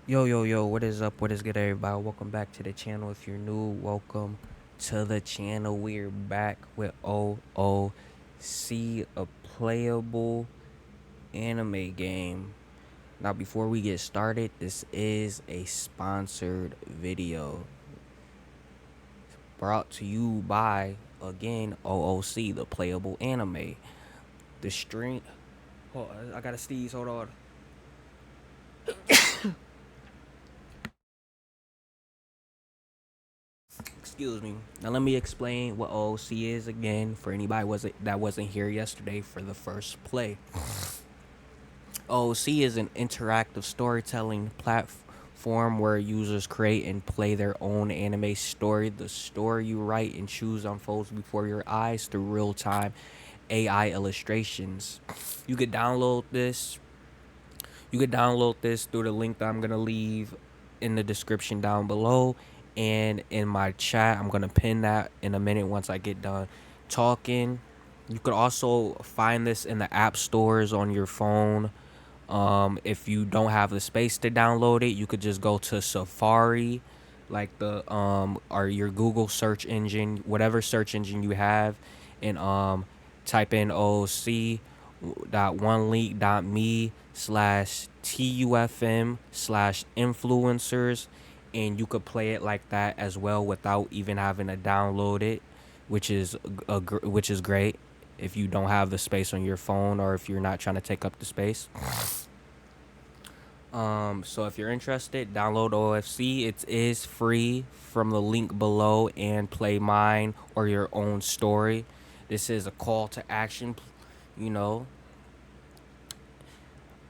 Yo, what is up? What is good, everybody? Welcome back to the channel. If you're new, welcome to the channel. We're back with OOC, a playable anime game. Now, before we get started, this is a sponsored video brought to you by, again, OOC, the playable anime. The stream. Oh, I gotta sneeze. Hold on. Excuse me. Now let me explain what OOC is again for anybody that wasn't here yesterday for the first play. OOC is an interactive storytelling platform where users create and play their own anime story. The story you write and choose unfolds before your eyes through real-time AI illustrations. You could download this. You could download this through the link that I'm gonna leave in the description down below, and in my chat. I'm gonna pin that in a minute once I get done talking. You could also find this in the app stores on your phone. If you don't have the space to download it, you could just go to Safari, like the or your Google search engine, whatever search engine you have, and type in ooc.1leak.me/TUFM/influencers, and you could play it like that as well without even having to download it, which is great if you don't have the space on your phone or if you're not trying to take up the space. So if you're interested, download OFC. It is free from the link below, and play mine or your own story. This is a call to action, you know.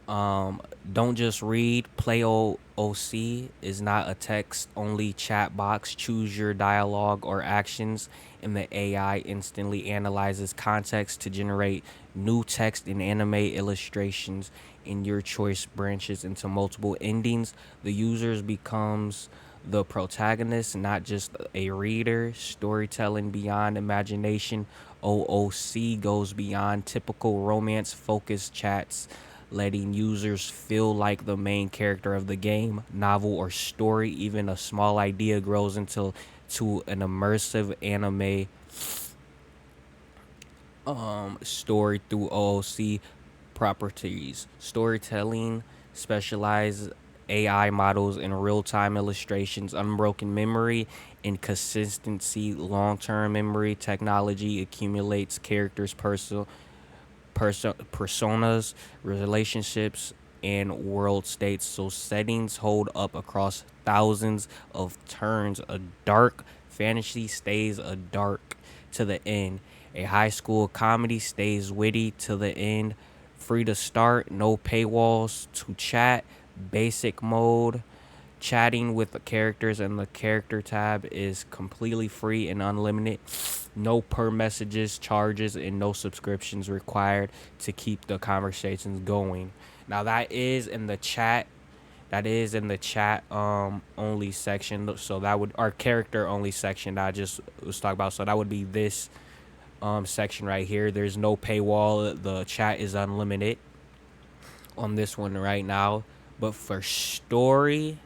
Don't just read. Play OOC is not a text only chat box. Choose your dialogue or actions, and the AI instantly analyzes context to generate new text and anime illustrations. In your choice branches into multiple endings. The users becomes the protagonist, not just a reader. Storytelling beyond imagination. OOC goes beyond typical romance focused chats, letting users feel like the main character of the game, novel, or story. Even a small idea grows into an immersive anime story through OOC properties. Storytelling, specialized AI models, and real-time illustrations, unbroken memory and consistency. Long-term memory technology accumulates characters' personas, relationships, and world states, so settings hold up across thousands of turns. A dark fantasy stays a dark to the end. A high school comedy stays witty to the end. Free to start, no paywalls to chat. Basic mode, chatting with the characters and the character tab is completely free and unlimited. No per messages, charges, and no subscriptions required to keep the conversations going. Now that is in the chat. That is in the chat only section. So that would our character only section that I just was talking about. So that would be this section right here. There's no paywall. The chat is unlimited on this one right now. But for story,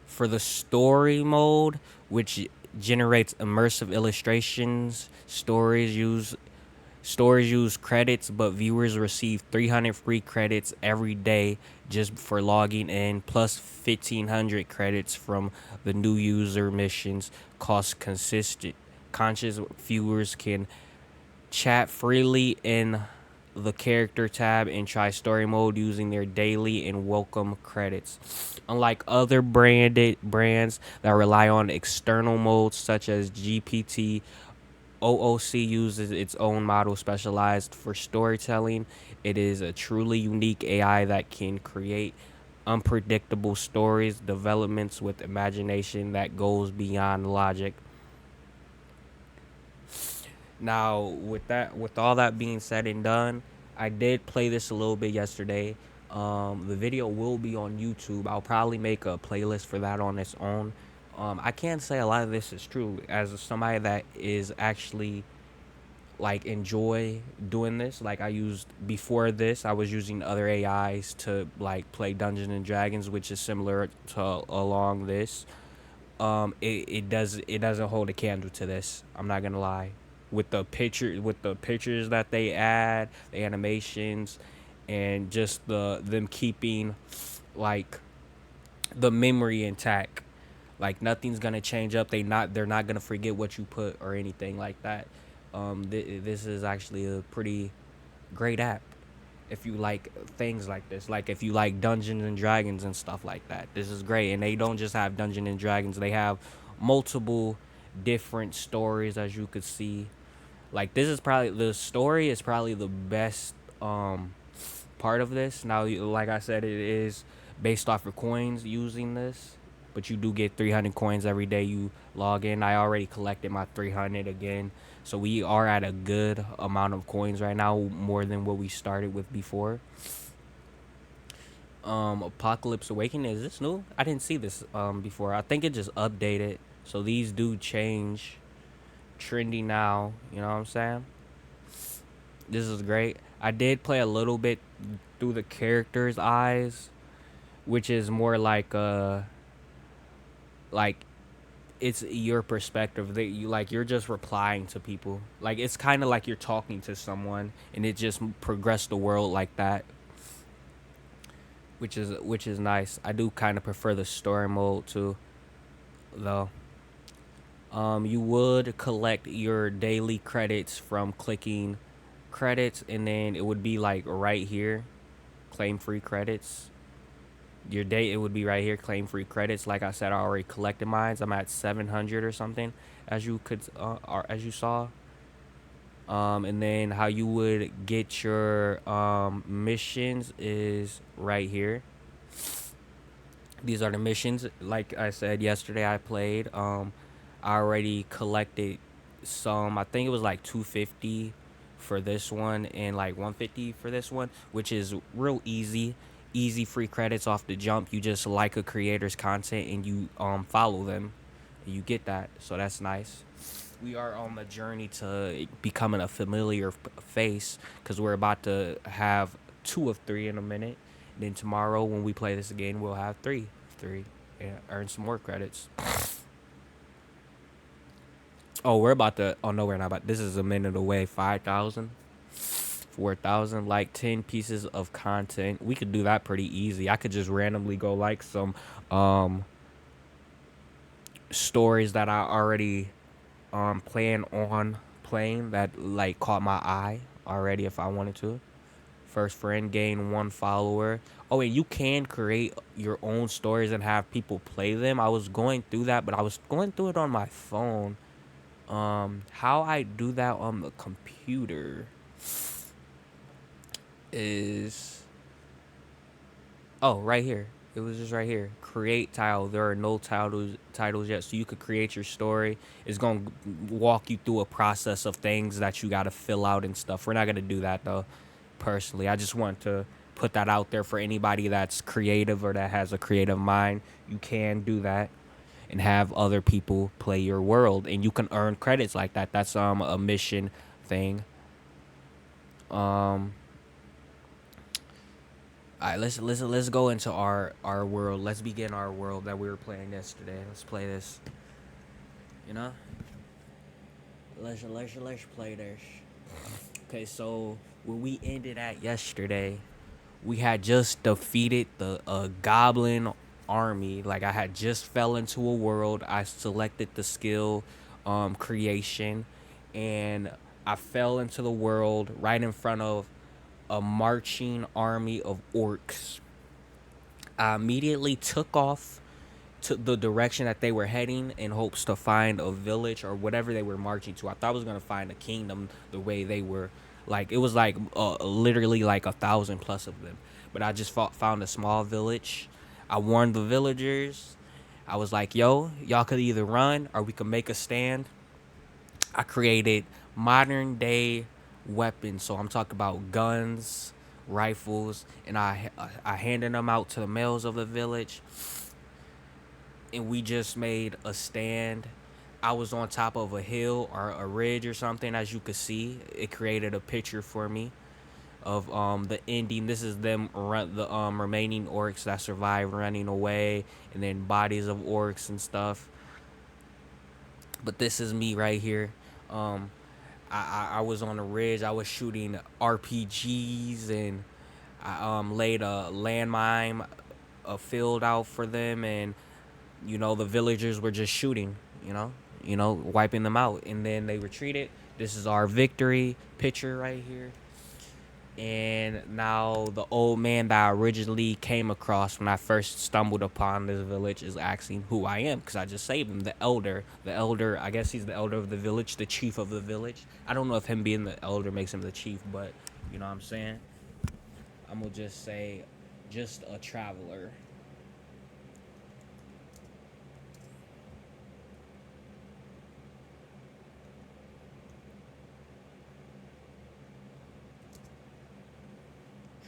for the story mode, which generates immersive illustrations, stories use credits, but viewers receive 300 free credits every day just for logging in, plus 1,500 credits from the new user missions. Cost consistent. Conscious viewers can chat freely in the character tab and try story mode using their daily and welcome credits. Unlike other branded brands that rely on external modes such as GPT, OOC uses its own model specialized for storytelling. It is a truly unique AI that can create unpredictable stories, developments with imagination that goes beyond logic. Now, with all that being said and done, I did play this a little bit yesterday. The video will be on YouTube. I'll probably make a playlist for that on its own. I can't say a lot of this is true as somebody that is actually like enjoy doing this. Like I used before this, I was using other AIs to like play Dungeons and Dragons, which is similar to along this. It doesn't hold a candle to this. I'm not gonna lie. With the pictures that they add, the animations, and just them keeping like the memory intact. Like nothing's gonna change up. They're not gonna forget what you put or anything like that. This is actually a pretty great app if you like things like this. Like if you like Dungeons and Dragons and stuff like that, this is great. And they don't just have Dungeons and Dragons; they have multiple different stories, as you could see. Like this is probably the story is probably the best part of this. Now, like I said, it is based off of coins using this, but you do get 300 coins every day you log in. I already collected my 300 again, so we are at a good amount of coins right now, more than what we started with before. Apocalypse Awakening, is this new? I didn't see this before. I think it just updated, so these do change. Trendy now, you know what I'm saying? This is great. I did play a little bit through the character's eyes, which is more like it's your perspective that you like you're just replying to people. Like it's kind of like you're talking to someone, and it just progressed the world like that, which is nice. I do kind of prefer the story mode too, though. You would collect your daily credits from clicking credits, and then it would be like right here, claim free credits. Your day, it would be right here, claim free credits. Like I said, I already collected mine. I'm at 700 or something, as you could or as you saw. And then how you would get your missions is right here. These are the missions. Like I said yesterday, I played. I already collected some. I think it was like 250 for this one and like 150 for this one, which is real easy. Easy free credits off the jump. You just like a creator's content and you follow them. And you get that, so that's nice. We are on the journey to becoming a familiar face because we're about to have two of three in a minute. And then tomorrow when we play this again, we'll have three, and earn some more credits. Oh, we're about to. Oh no, we're not about. This is a minute away. 5,000, 4,000, like 10 pieces of content. We could do that pretty easy. I could just randomly go like some stories that I already plan on playing that like caught my eye already if I wanted to. First friend, gain 1 follower. Oh, and you can create your own stories and have people play them. I was going through that, but I was going through it on my phone. How I do that on the computer is right here. It was just right here. Create title. There are no titles yet, so you could create your story. It's gonna walk you through a process of things that you gotta fill out and stuff. We're not gonna do that though. Personally, I just want to put that out there for anybody that's creative or that has a creative mind. You can do that and have other people play your world, and you can earn credits like that. That's a mission thing. Um, all right, let's go into our world. Let's begin our world that we were playing yesterday. Let's play this. You know, let's play this. Okay, so where we ended at yesterday, we had just defeated the goblin army. Like I had just fell into a world. I selected the skill creation, and I fell into the world right in front of a marching army of orcs. I immediately took off to the direction that they were heading in hopes to find a village or whatever they were marching to. I thought I was gonna find a kingdom the way they were. Like it was like literally like 1,000 plus of them. But I just found a small village. I warned the villagers. I was like, "Yo, y'all could either run or we could make a stand." I created modern day weapons. So I'm talking about guns, rifles, and I handed them out to the males of the village, and we just made a stand I was on top of a hill or a ridge or something. As you could see, it created a picture for me of the ending. This is them the remaining orcs that survived running away, and then bodies of orcs and stuff. But this is me right here. Um, I was on a ridge. I was shooting RPGs, and I laid a landmine, a field out for them, and the villagers were just shooting. Wiping them out, and then they retreated. This is our victory picture right here. And now the old man that I originally came across when I first stumbled upon this village is asking who I am, because I just saved him. The elder, I guess he's the elder of the village, the chief of the village. I don't know if him being the elder makes him the chief, but you know what I'm saying. I'm gonna just say, just a traveler.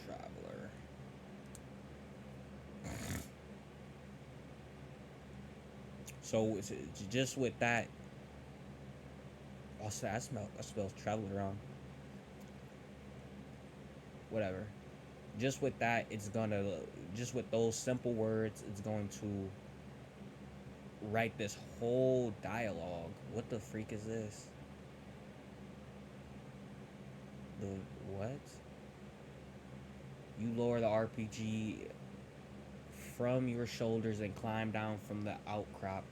Traveler. So just with that, also I spelled traveler wrong. Whatever. Just with that, just with those simple words, it's going to write this whole dialogue. What the freak is this? The what? You lower the RPG from your shoulders and climb down from the outcrop,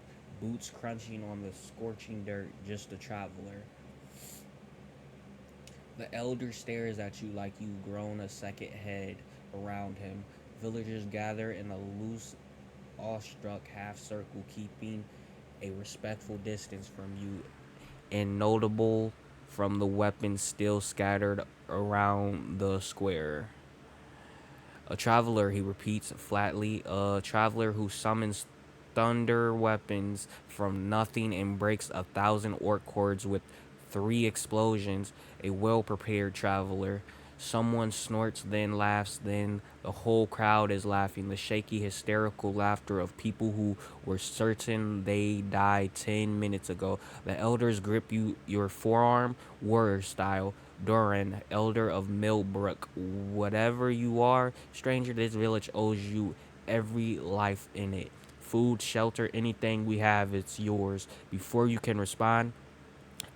boots crunching on the scorching dirt, just a traveler. The elder stares at you like you've grown a second head around him. Villagers gather in a loose, awestruck half circle, keeping a respectful distance from you, and notable from the weapons still scattered around the square. A traveler, he repeats flatly, a traveler who summons thunder weapons from nothing and breaks 1,000 orc cords with 3 explosions. A well prepared traveler. Someone snorts, then laughs, then the whole crowd is laughing. The shaky, hysterical laughter of people who were certain they died 10 minutes ago. The elders grip your forearm, warrior style. Duran, elder of Millbrook. Whatever you are, stranger, this village owes you every life in it. Food, shelter, anything we have, it's yours. Before you can respond,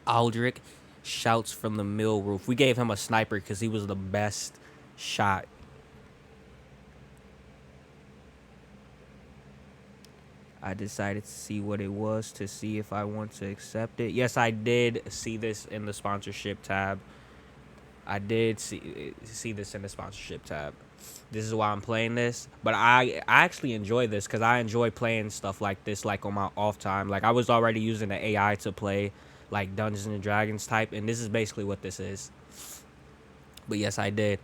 Aldrich shouts from the mill roof. We gave him a sniper because he was the best shot. I decided to see what it was to see if I want to accept it. Yes, I did see this in the sponsorship tab. I did see this in the sponsorship tab. This is why I'm playing this. But I actually enjoy this because I enjoy playing stuff like this, like on my off time. Like I was already using the AI to play like Dungeons and Dragons type, and this is basically what this is. But yes, I did.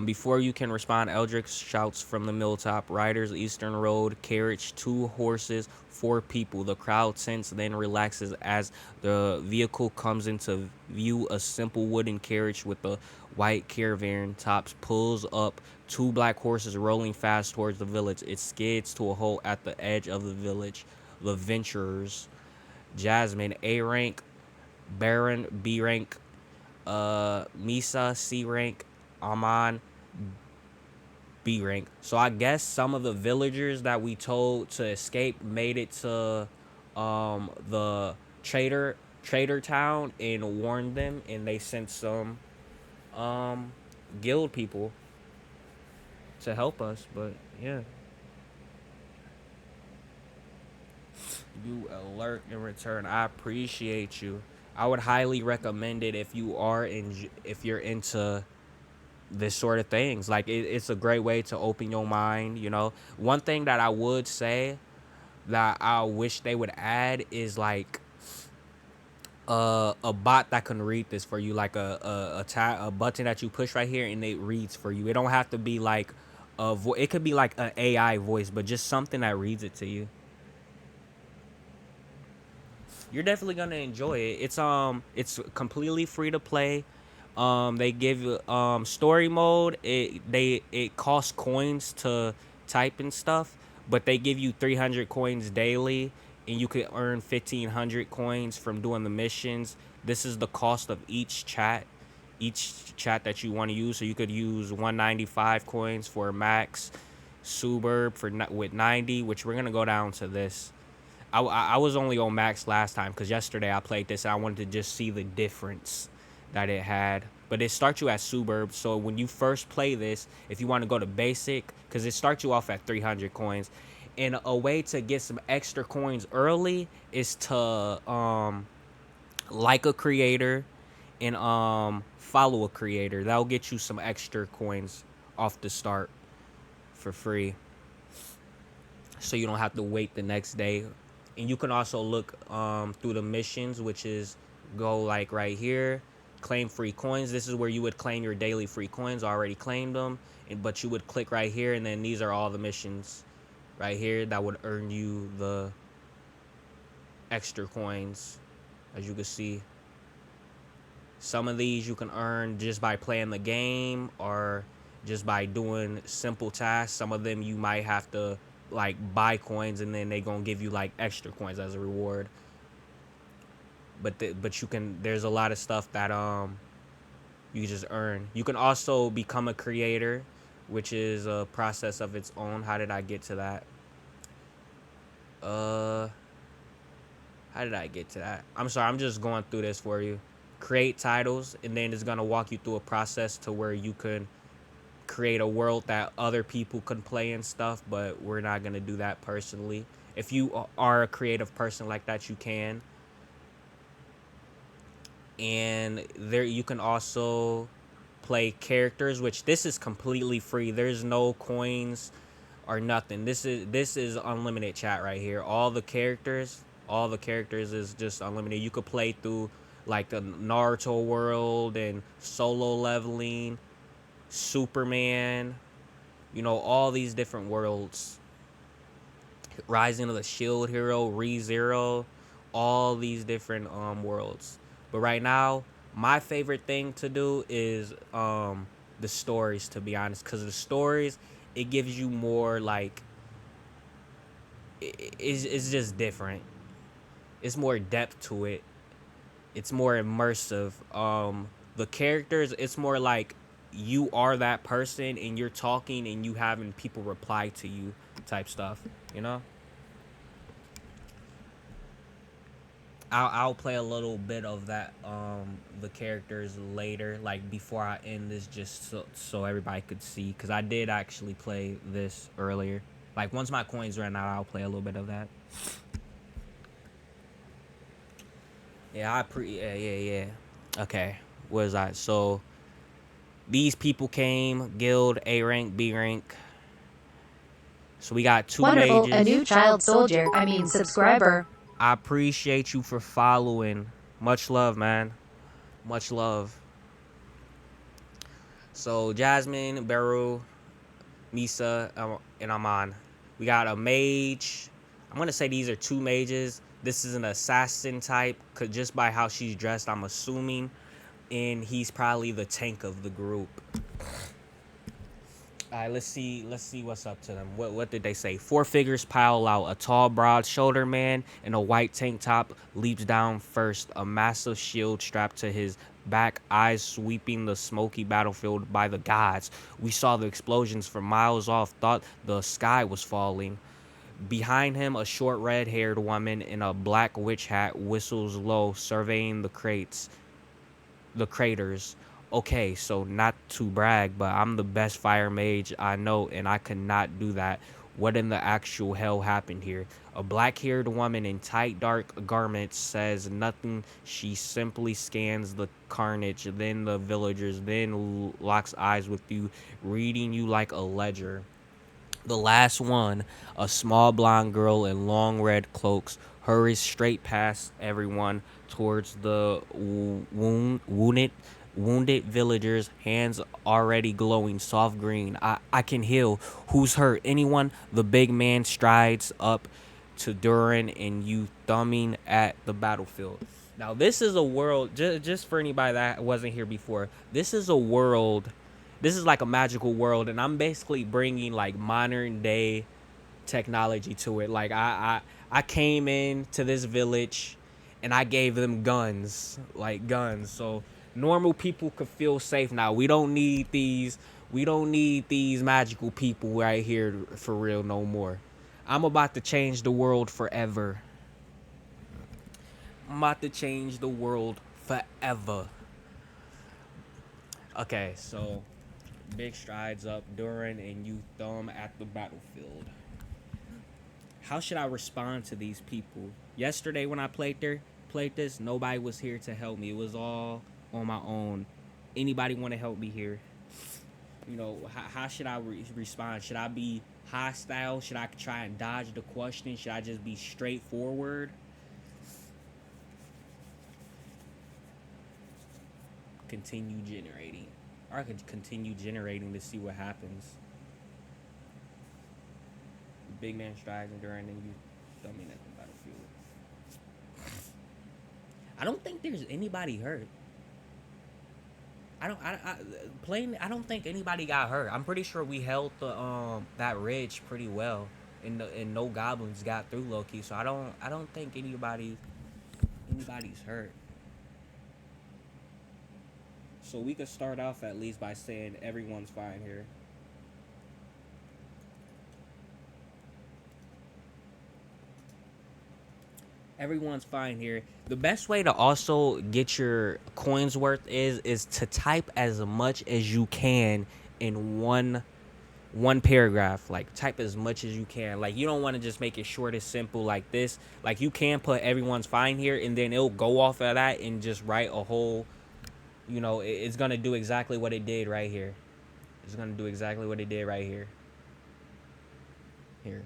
Before you can respond, Eldrick shouts from the milltop. Riders, Eastern Road, carriage, 2 horses, 4 people. The crowd tense, then relaxes as the vehicle comes into view. A simple wooden carriage with a white caravan tops pulls up. 2 black horses rolling fast towards the village. It skids to a halt at the edge of the village. The Venturers. Jasmine, A rank. Baron, B rank. Misa, C rank. Aman, B rank. So I guess some of the villagers that we told to escape made it to the trader town and warned them, and they sent some um guild people to help us. But yeah, you alert in return. I appreciate you. I would highly recommend it if you're into this sort of things. Like it's a great way to open your mind. One thing that I would say that I wish they would add is like a bot that can read this for you, like a button that you push right here and it reads for you. It don't have to be like it could be like an AI voice, but just something that reads it to you. You're definitely gonna enjoy it. It's completely free to play. They give you story mode. It costs coins to type and stuff, but they give you 300 coins daily, and you could earn 1,500 coins from doing the missions. This is the cost of each chat that you want to use. So you could use 195 coins for max, Suburb for with 90, which we're gonna go down to this. I was only on max last time because yesterday I played this and I wanted to just see the difference that it had. But it starts you at Suburb, so when you first play this, if you want to go to basic, because it starts you off at 300 coins, and a way to get some extra coins early is to like a creator and follow a creator. That'll get you some extra coins off the start for free, so you don't have to wait the next day. And you can also look through the missions, which is go like right here, claim free coins. This is where you would claim your daily free coins. I already claimed them, but you would click right here, and then these are all the missions right here that would earn you the extra coins. As you can see, some of these you can earn just by playing the game or just by doing simple tasks. Some of them you might have to like buy coins, and then they gonna give you like extra coins as a reward. But you can, there's a lot of stuff that you just earn. You can also become a creator, which is a process of its own. How did I get to that? How did I get to that? I'm sorry, I'm just going through this for you. Create titles, and then it's gonna walk you through a process to where you can create a world that other people can play and stuff, but we're not gonna do that personally. If you are a creative person like that, you can. And there you can also play characters, which this is completely free. There's no coins or nothing. This is unlimited chat right here. All the characters is just unlimited. You could play through like the Naruto world and solo leveling, Superman, all these different worlds. Rising of the Shield Hero, ReZero, all these different worlds. But right now, my favorite thing to do is the stories, to be honest, because the stories, it gives you more like it's just different. It's more depth to it. It's more immersive. The characters, it's more like you are that person and you're talking and you having people reply to you type stuff, you know? I'll play a little bit of that the characters later, like before I end this, just so everybody could see, because I did actually play this earlier. Like once my coins run out, I'll play a little bit of that. Yeah. Okay, what is that? So these people came, guild, A rank, B rank. So we got two Wonderful, mages. a new child soldier, I mean subscriber. I appreciate you for following. Much love, man. Much love. So Jasmine, Beru, Misa, and Aman. We got a mage. I'm gonna say these are two mages. This is an assassin type, cause just by how she's dressed, I'm assuming, and he's probably the tank of the group. All right, let's see what's up to them. What did they say? Four figures pile out. A tall, broad-shouldered man in a white tank top leaps down first. A massive shield strapped to his back, eyes sweeping the smoky battlefield. By the gods, we saw the explosions from miles off. Thought the sky was falling. Behind him, a short, red-haired woman in a black witch hat whistles low, surveying the craters. Okay, so not to brag, but I'm the best fire mage I know, and I cannot do that. What in the actual hell happened here? A black-haired woman in tight, dark garments says nothing. She simply scans the carnage, then the villagers, then locks eyes with you, reading you like a ledger. The last one, a small blonde girl in long red cloaks, hurries straight past everyone towards the wounded villagers, hands already glowing soft green. I can heal. Who's hurt? Anyone? The big man strides up to Duran and you, thumbing at the battlefield. Now, this is a world, just for anybody that wasn't here before, this is a world, this is like a magical world, and I'm basically bringing like modern day technology to it. Like I I came in to this village and I gave them guns, like guns. So normal people could feel safe now. We don't need these magical people right here for real no more. I'm about to change the world forever. I'm about to change the world forever. Okay, so big strides up during and you thumb at the battlefield. How should I respond to these people? Yesterday when I played this, nobody was here to help me. It was all on my own. Anybody want to help me here? You know, how should I respond? Should I be hostile? Should I try and dodge the question? Should I just be straightforward? Continue generating. Or I could continue generating to see what happens. Big man strides enduring and you thumbing at the battlefield. I don't think there's anybody hurt. I don't think anybody got hurt. I'm pretty sure we held the that ridge pretty well, and no goblins got through low key. So I don't think anybody's hurt. So we could start off at least by saying everyone's fine here. Everyone's fine here. The best way to also get your coins worth is to type as much as you can in one paragraph. Like type as much as you can. Like you don't want to just make it short and simple like this. Like you can put everyone's fine here and then it'll go off of that and just write a whole, you know, it's gonna do exactly what it did right here. It's gonna do exactly what it did right here. Here.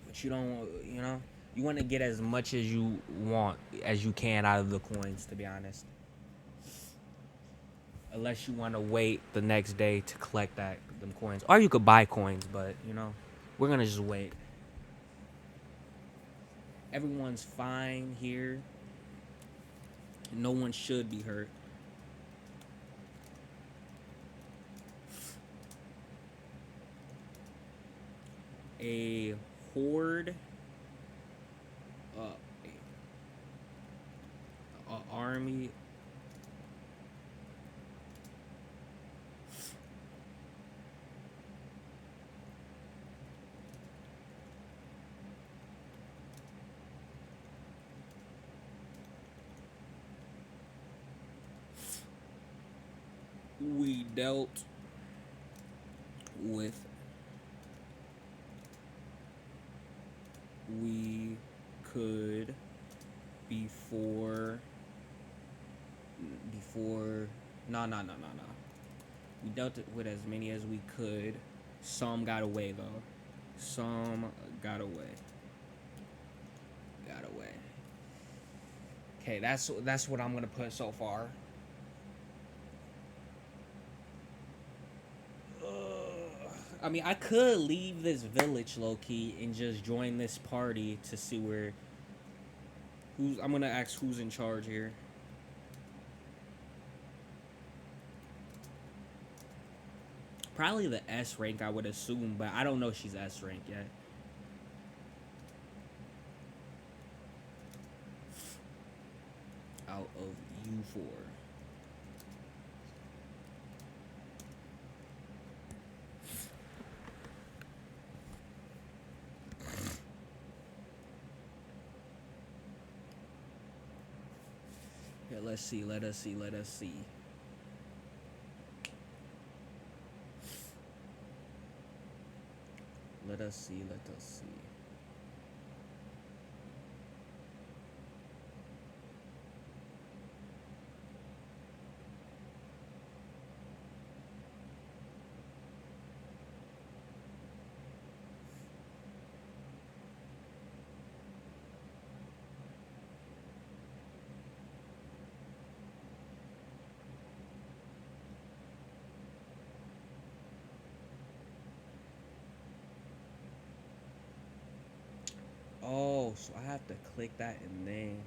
But you don't, you know, you want to get as much as you want as you can out of the coins, to be honest. Unless you want to wait the next day to collect them coins, or you could buy coins. But you know, we're gonna just wait. Everyone's fine here. No one should be hurt. A horde, a army. We dealt with. We could before no. We dealt with as many as we could. Some got away though. Some got away. Okay, that's what I'm gonna put so far. I mean, I could leave this village low key and just join this party to see where. I'm gonna ask who's in charge here. Probably the S rank, I would assume, but I don't know if she's S rank yet. Out of U4. Yeah, let us see. Let us see. Oh, so I have to click that and then.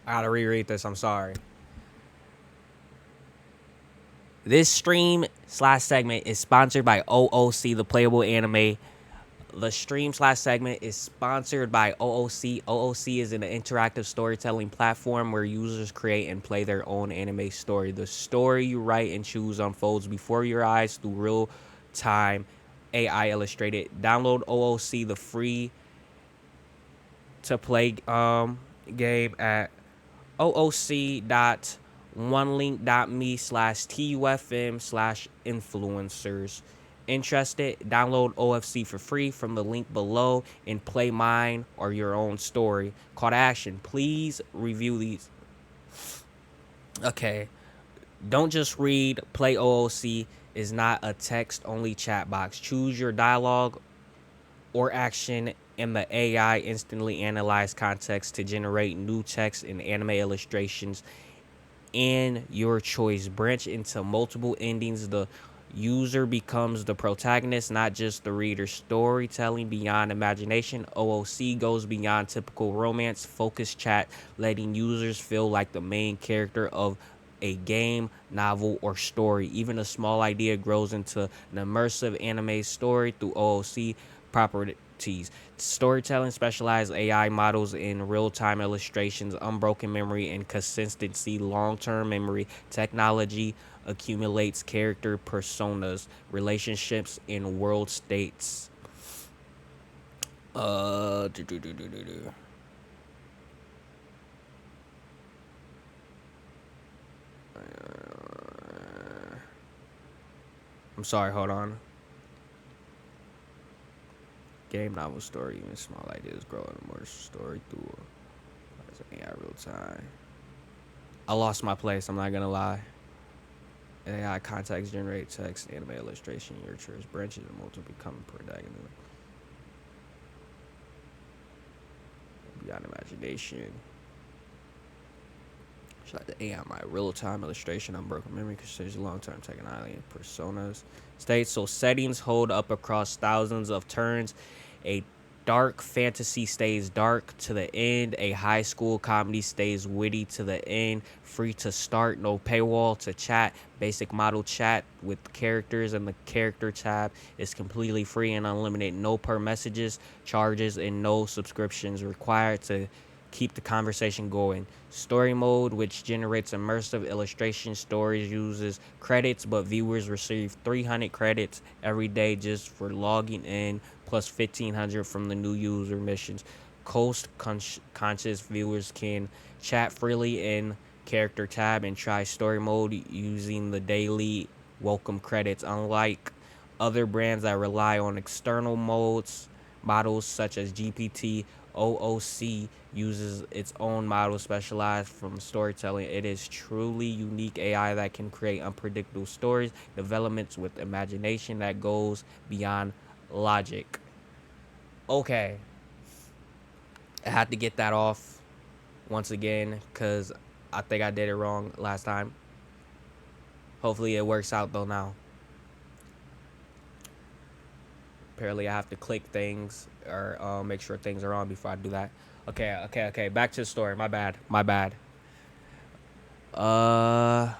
I gotta reread this. I'm sorry. This stream/segment is sponsored by OOC, the playable anime. The stream/segment is sponsored by OOC. OOC is an interactive storytelling platform where users create and play their own anime story. The story you write and choose unfolds before your eyes through real-time AI illustrated. Download OOC, the free to play game at ooc.onelink.me/TUFM/influencers. Interested? Download OFC for free from the link below and play mine or your own story. Call to action. Please review these. Okay. Don't just read. Play OOC is not a text-only chat box. Choose your dialogue or action, and the AI instantly analyze context to generate new text and anime illustrations and your choice. Branch into multiple endings. The user becomes the protagonist, not just the reader. Storytelling beyond imagination. OOC goes beyond typical romance focused chat, letting users feel like the main character of a game, novel, or story. Even a small idea grows into an immersive anime story through OOC properties. Storytelling, specialized AI models in real-time illustrations, unbroken memory, and consistency. Long-term memory technology accumulates character personas, relationships, and world states. Do, do, do, do, do, do. I'm sorry, hold on. Game, novel, story, even small ideas grow in a more story through AI real time. I lost my place, I'm not gonna lie. AI context generate text, anime illustration, your choice branches and multiple become protagonist. Beyond imagination. Should like the AI my real time illustration unbroken memory considers long term technology and personas. States so settings hold up across thousands of turns. A dark fantasy stays dark to the end. A high school comedy stays witty to the end. Free to start, no paywall to chat. Basic model chat with characters and the character tab is completely free and unlimited. No per messages, charges, and no subscriptions required to keep the conversation going. Story mode, which generates immersive illustration stories, uses credits, but viewers receive 300 credits every day just for logging in, plus 1,500 from the new user missions. Coast conscious viewers can chat freely in character tab and try story mode using the daily welcome credits. Unlike other brands that rely on external models such as GPT, OOC uses its own model specialized from storytelling. It is truly unique AI that can create unpredictable stories, developments with imagination that goes beyond logic. Okay, I had to get that off once again because I think I did it wrong last time. Hopefully it works out though now. Apparently I have to click things or make sure things are on before I do that. Okay. Back to the story. My bad. Uh,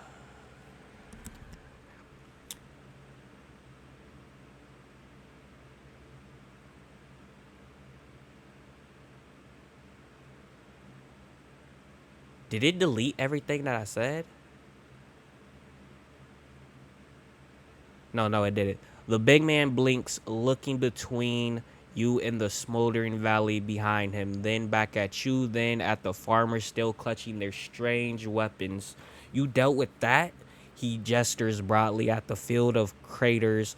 did it delete everything that I said? No, it didn't. The big man blinks, looking between you and the smoldering valley behind him, then back at you, then at the farmers still clutching their strange weapons. You dealt with that? He gestures broadly at the field of craters,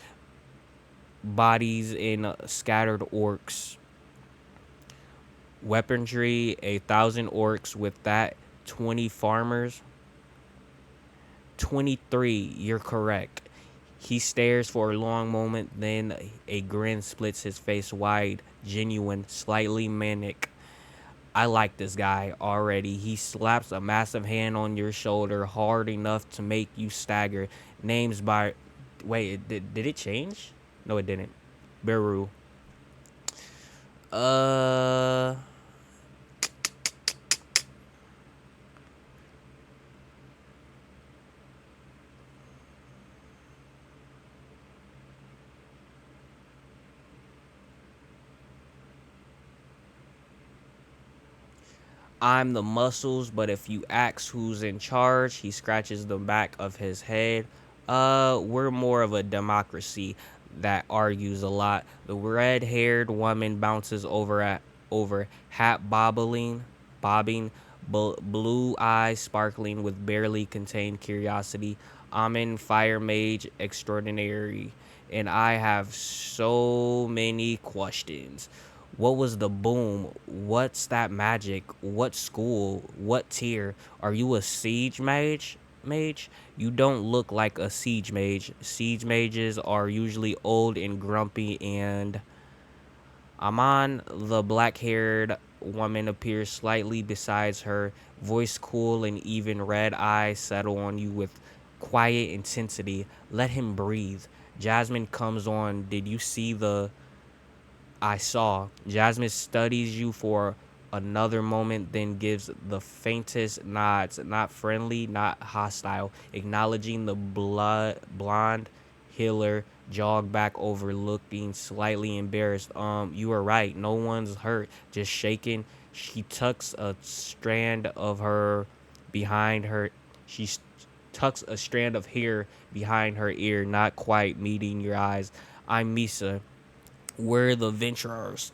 bodies, and scattered orcs. Weaponry, 1,000 orcs with that, 20 farmers. 23, you're correct. He stares for a long moment, then a grin splits his face wide, genuine, slightly manic. I like this guy already. He slaps a massive hand on your shoulder hard enough to make you stagger. Names by... Wait, did it change? No, it didn't. Beru. Uh... I'm the muscles, but if you ask who's in charge, he scratches the back of his head. We're more of a democracy that argues a lot. The red-haired woman bounces over hat bobbing, blue eyes sparkling with barely contained curiosity. I'm in fire mage extraordinary, and I have so many questions. What was the boom? What's that magic? What school? What tier? Are you a siege mage? Mage? You don't look like a siege mage. Siege mages are usually old and grumpy, and Aman, the black-haired woman, appears slightly beside her, voice cool and even red eyes settle on you with quiet intensity. Let him breathe. Jasmine comes on. Did you see the I saw? Jasmine studies you for another moment, then gives the faintest nods, not friendly, not hostile, acknowledging the blonde healer jog back over, looking slightly embarrassed. You are right. No one's hurt, just shaken. She tucks a strand of her behind her. She tucks a strand of hair behind her ear, not quite meeting your eyes. I'm Misa. We're the venturers.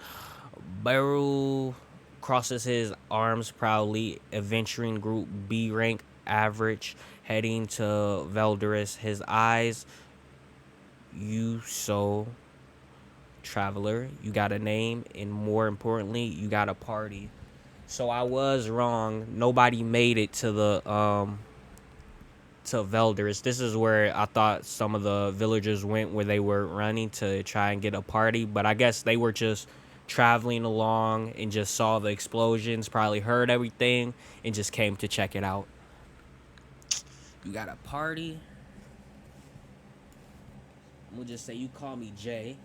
Beryl crosses his arms proudly. Adventuring group B rank average, heading to Velderis. His eyes, you so traveler. You got a name, and more importantly, you got a party. So I was wrong. Nobody made it to Velderis. This is where I thought some of the villagers went, where they were running to try and get a party, but I guess they were just traveling along and just saw the explosions, probably heard everything, and just came to check it out. You got a party. I'm gonna just say you call me Jay.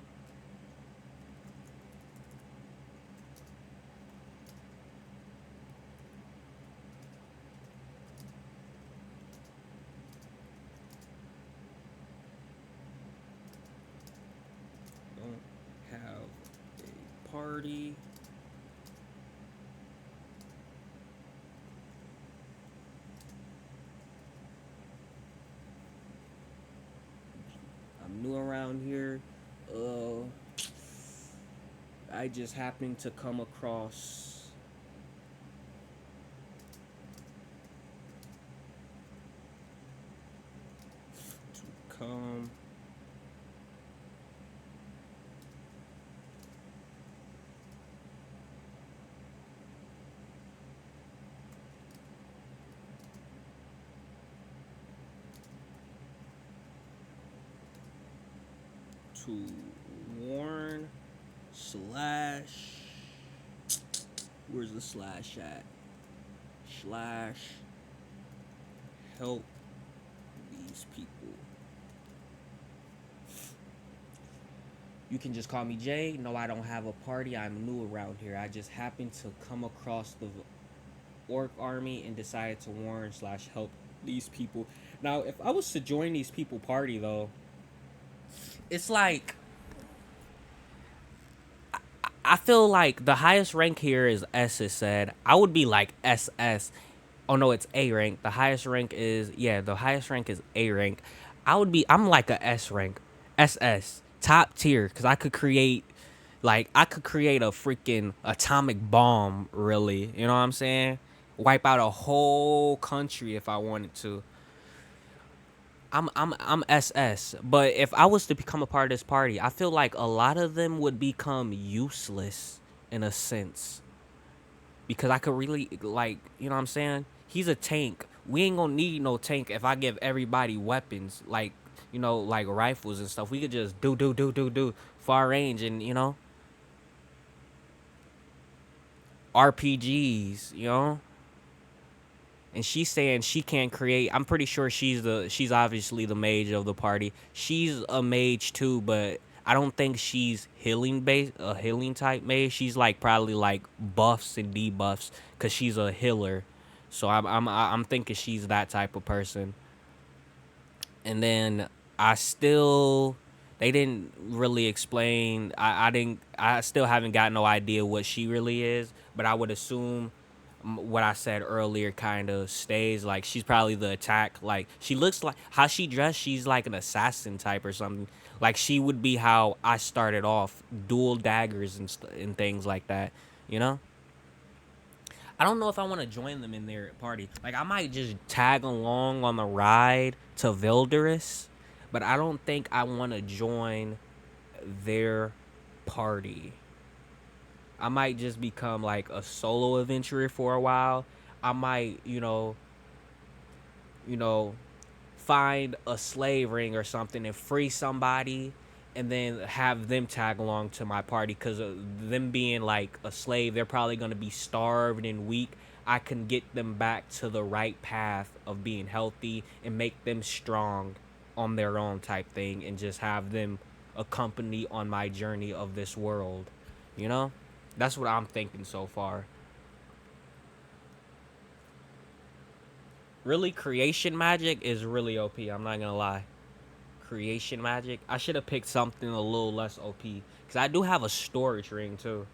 Don't have a party. I'm new around here. I just happened to come across come to warn slash where's the slash at? Slash help these people. You can just call me Jay. No, I don't have a party. I'm new around here. I just happened to come across the orc army and decided to warn slash help these people. Now, if I was to join these people party though, it's like I feel like the highest rank here is S. It said I would be like SS. Oh no, it's A rank. The highest rank is the highest rank is A rank. I'm like a S rank, SS top tier, because I could create a freaking atomic bomb. Really, you know what I'm saying? Wipe out a whole country if I wanted to. I'm SS, but if I was to become a part of this party, I feel like a lot of them would become useless in a sense, because I could really, like, you know what I'm saying? He's a tank. We ain't gonna need no tank if I give everybody weapons, like, like rifles and stuff. We could just do far range and RPGs, and she's saying she can't create. I'm pretty sure she's obviously the mage of the party. She's a mage too, but I don't think she's a healing type mage. She's like probably like buffs and debuffs because she's a healer. So I'm thinking she's that type of person. And then I still they didn't really explain. I still haven't got no idea what she really is, but I would assume what I said earlier kind of stays. Like she's probably the attack. Like she looks like how she dressed. She's like an assassin type or something. Like she would be how I started off, dual daggers and things like that. You know. I don't know if I want to join them in their party. Like I might just tag along on the ride to Vilderus, but I don't think I want to join their party. I might just become like a solo adventurer for a while. I might, you know, find a slave ring or something and free somebody and then have them tag along to my party because them being like a slave, they're probably going to be starved and weak. I can get them back to the right path of being healthy and make them strong on their own type thing and just have them accompany on my journey of this world. You know? That's what I'm thinking so far. Really, creation magic is really OP. I'm not gonna lie. Creation magic. I should have picked something a little less OP because I do have a storage ring too.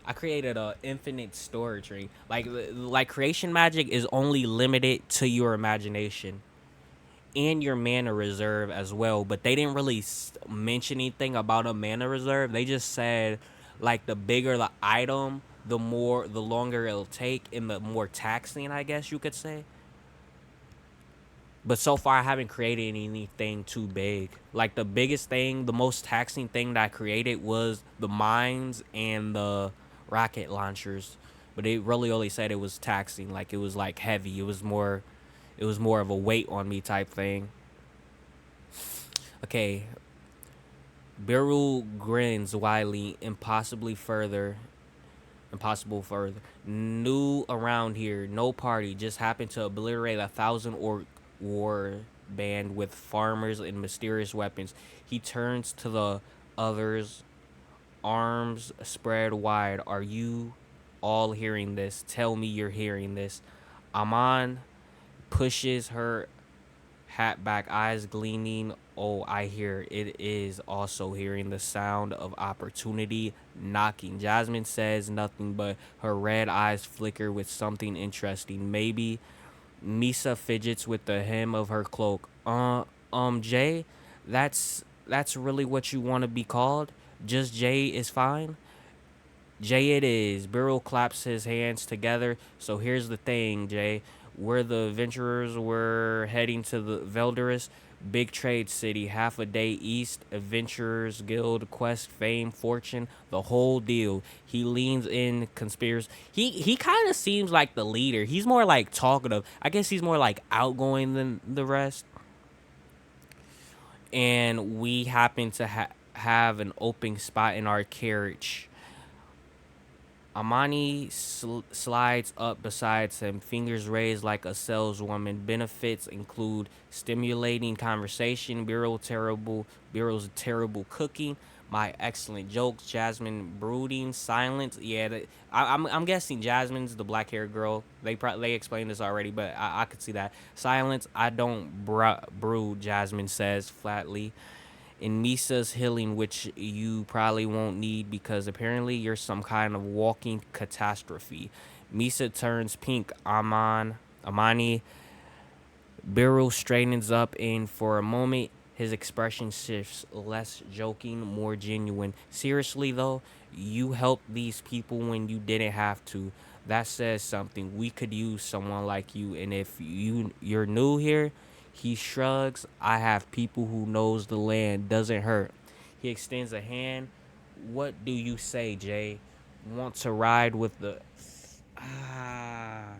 I created a infinite storage ring. Like creation magic is only limited to your imagination and your mana reserve as well. But they didn't really mention anything about a mana reserve. They just said like the bigger the item, the longer it'll take, and the more taxing, I guess you could say. But so far, I haven't created anything too big. Like the biggest thing, the most taxing thing that I created was the mines and the rocket launchers. But it really only said it was taxing. Like it was like heavy. It was more of a weight on me type thing. Okay, Beryl grins wildly, impossible further. New around here, no party. Just happened to obliterate 1,000 orc war band with farmers and mysterious weapons. He turns to the others, arms spread wide. Are you all hearing this? Tell me you're hearing this. Aman pushes her hat back, eyes gleaming. Oh, I hear it is also hearing the sound of opportunity knocking. Jasmine says nothing, but her red eyes flicker with something interesting. Maybe Misa fidgets with the hem of her cloak. Jay, that's really what you want to be called? Just Jay is fine. Jay it is. Beryl claps his hands together. So here's the thing, Jay. We're the adventurers. We're heading to the Velderus, big trade city, half a day east. Adventurers Guild, quest, fame, fortune, the whole deal. He leans in, conspires. He kind of seems like the leader. He's more like talkative. I guess he's more like outgoing than the rest. And we happen to have an open spot in our carriage. Amani slides up beside him, fingers raised like a saleswoman. Benefits include stimulating conversation, Bureau's terrible cooking, my excellent jokes, Jasmine brooding, silence. Yeah, I'm guessing Jasmine's the black haired girl. They explained this already, but I could see that. Silence, I don't brood, Jasmine says flatly. In Misa's healing, which you probably won't need because apparently you're some kind of walking catastrophe. Misa turns pink. Amani, Beryl straightens up, and for a moment, his expression shifts, less joking, more genuine. Seriously, though, you helped these people when you didn't have to. That says something. We could use someone like you, and if you're new here, he shrugs. I have people who knows the land. Doesn't hurt. He extends a hand. What do you say, Jay? Want to ride with the ah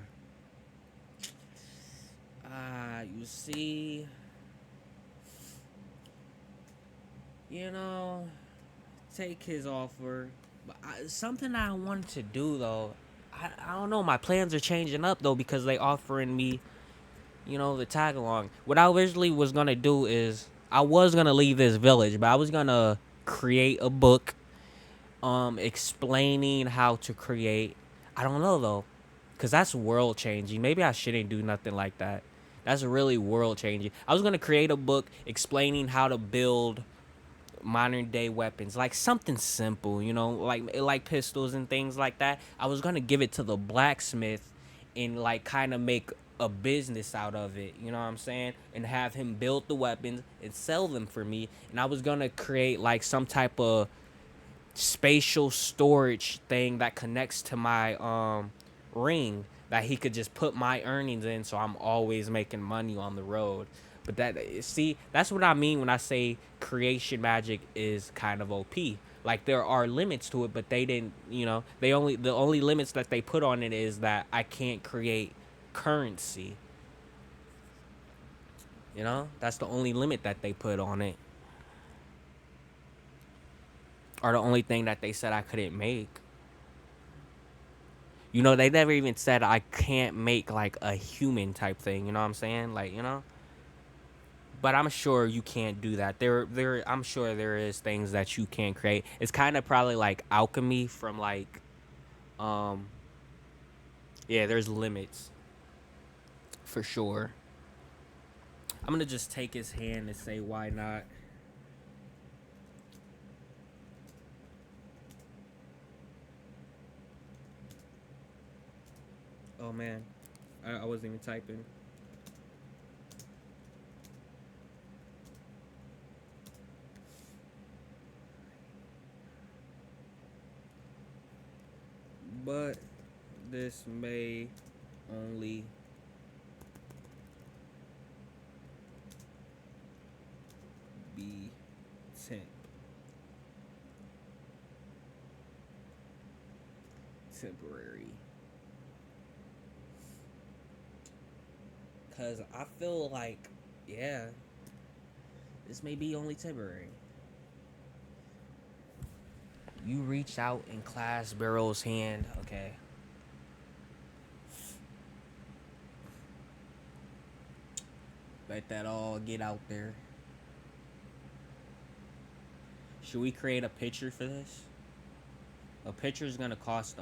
you see, you know, take his offer. But something I wanted to do though, I don't know. My plans are changing up though because they offering me, the tag along. What I originally was gonna do is I was gonna leave this village, but I was gonna create a book, explaining how to create. I don't know though, cause that's world changing. Maybe I shouldn't do nothing like that. That's really world changing. I was gonna create a book explaining how to build modern day weapons, like something simple, like pistols and things like that. I was gonna give it to the blacksmith and like kind of make a business out of it, you know what I'm saying? And have him build the weapons and sell them for me. And I was gonna create like some type of spatial storage thing that connects to my ring that he could just put my earnings in, so I'm always making money on the road. But that, see, that's what I mean when I say creation magic is kind of OP. Like there are limits to it, but they didn't, the only limits that they put on it is that I can't create currency. That's the only limit that they put on it, or the only thing that they said I couldn't make. They never even said I can't make like a human type thing. You know what I'm saying? Like. But I'm sure you can't do that. I'm sure there is things that you can create. It's kind of probably like alchemy from like, um, yeah. There's limits for sure. I'm gonna just take his hand and say, why not? Oh man, I wasn't even typing. But this may only be temporary. Cause I feel like, yeah, this may be only temporary. You reach out and clasp Barrow's hand. Okay. Let that all get out there. Should we create a picture for this? A picture is gonna cost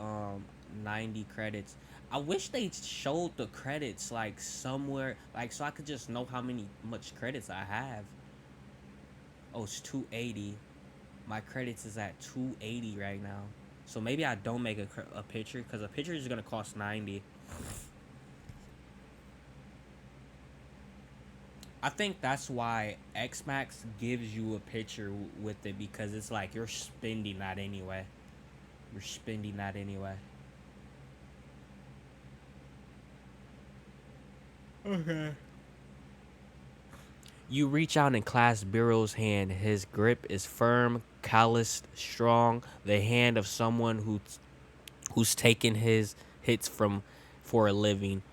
90 credits. I wish they showed the credits like somewhere, like so I could just know how much credits I have. Oh, it's 280. My credits is at 280 right now. So maybe I don't make a picture, because a picture is gonna cost 90. I think that's why Xmax gives you a picture with it, because it's like you're spending that anyway. You're spending that anyway. Okay. You reach out and clasp Bureau's hand. His grip is firm, calloused, strong. The hand of someone who's taken his hits for a living.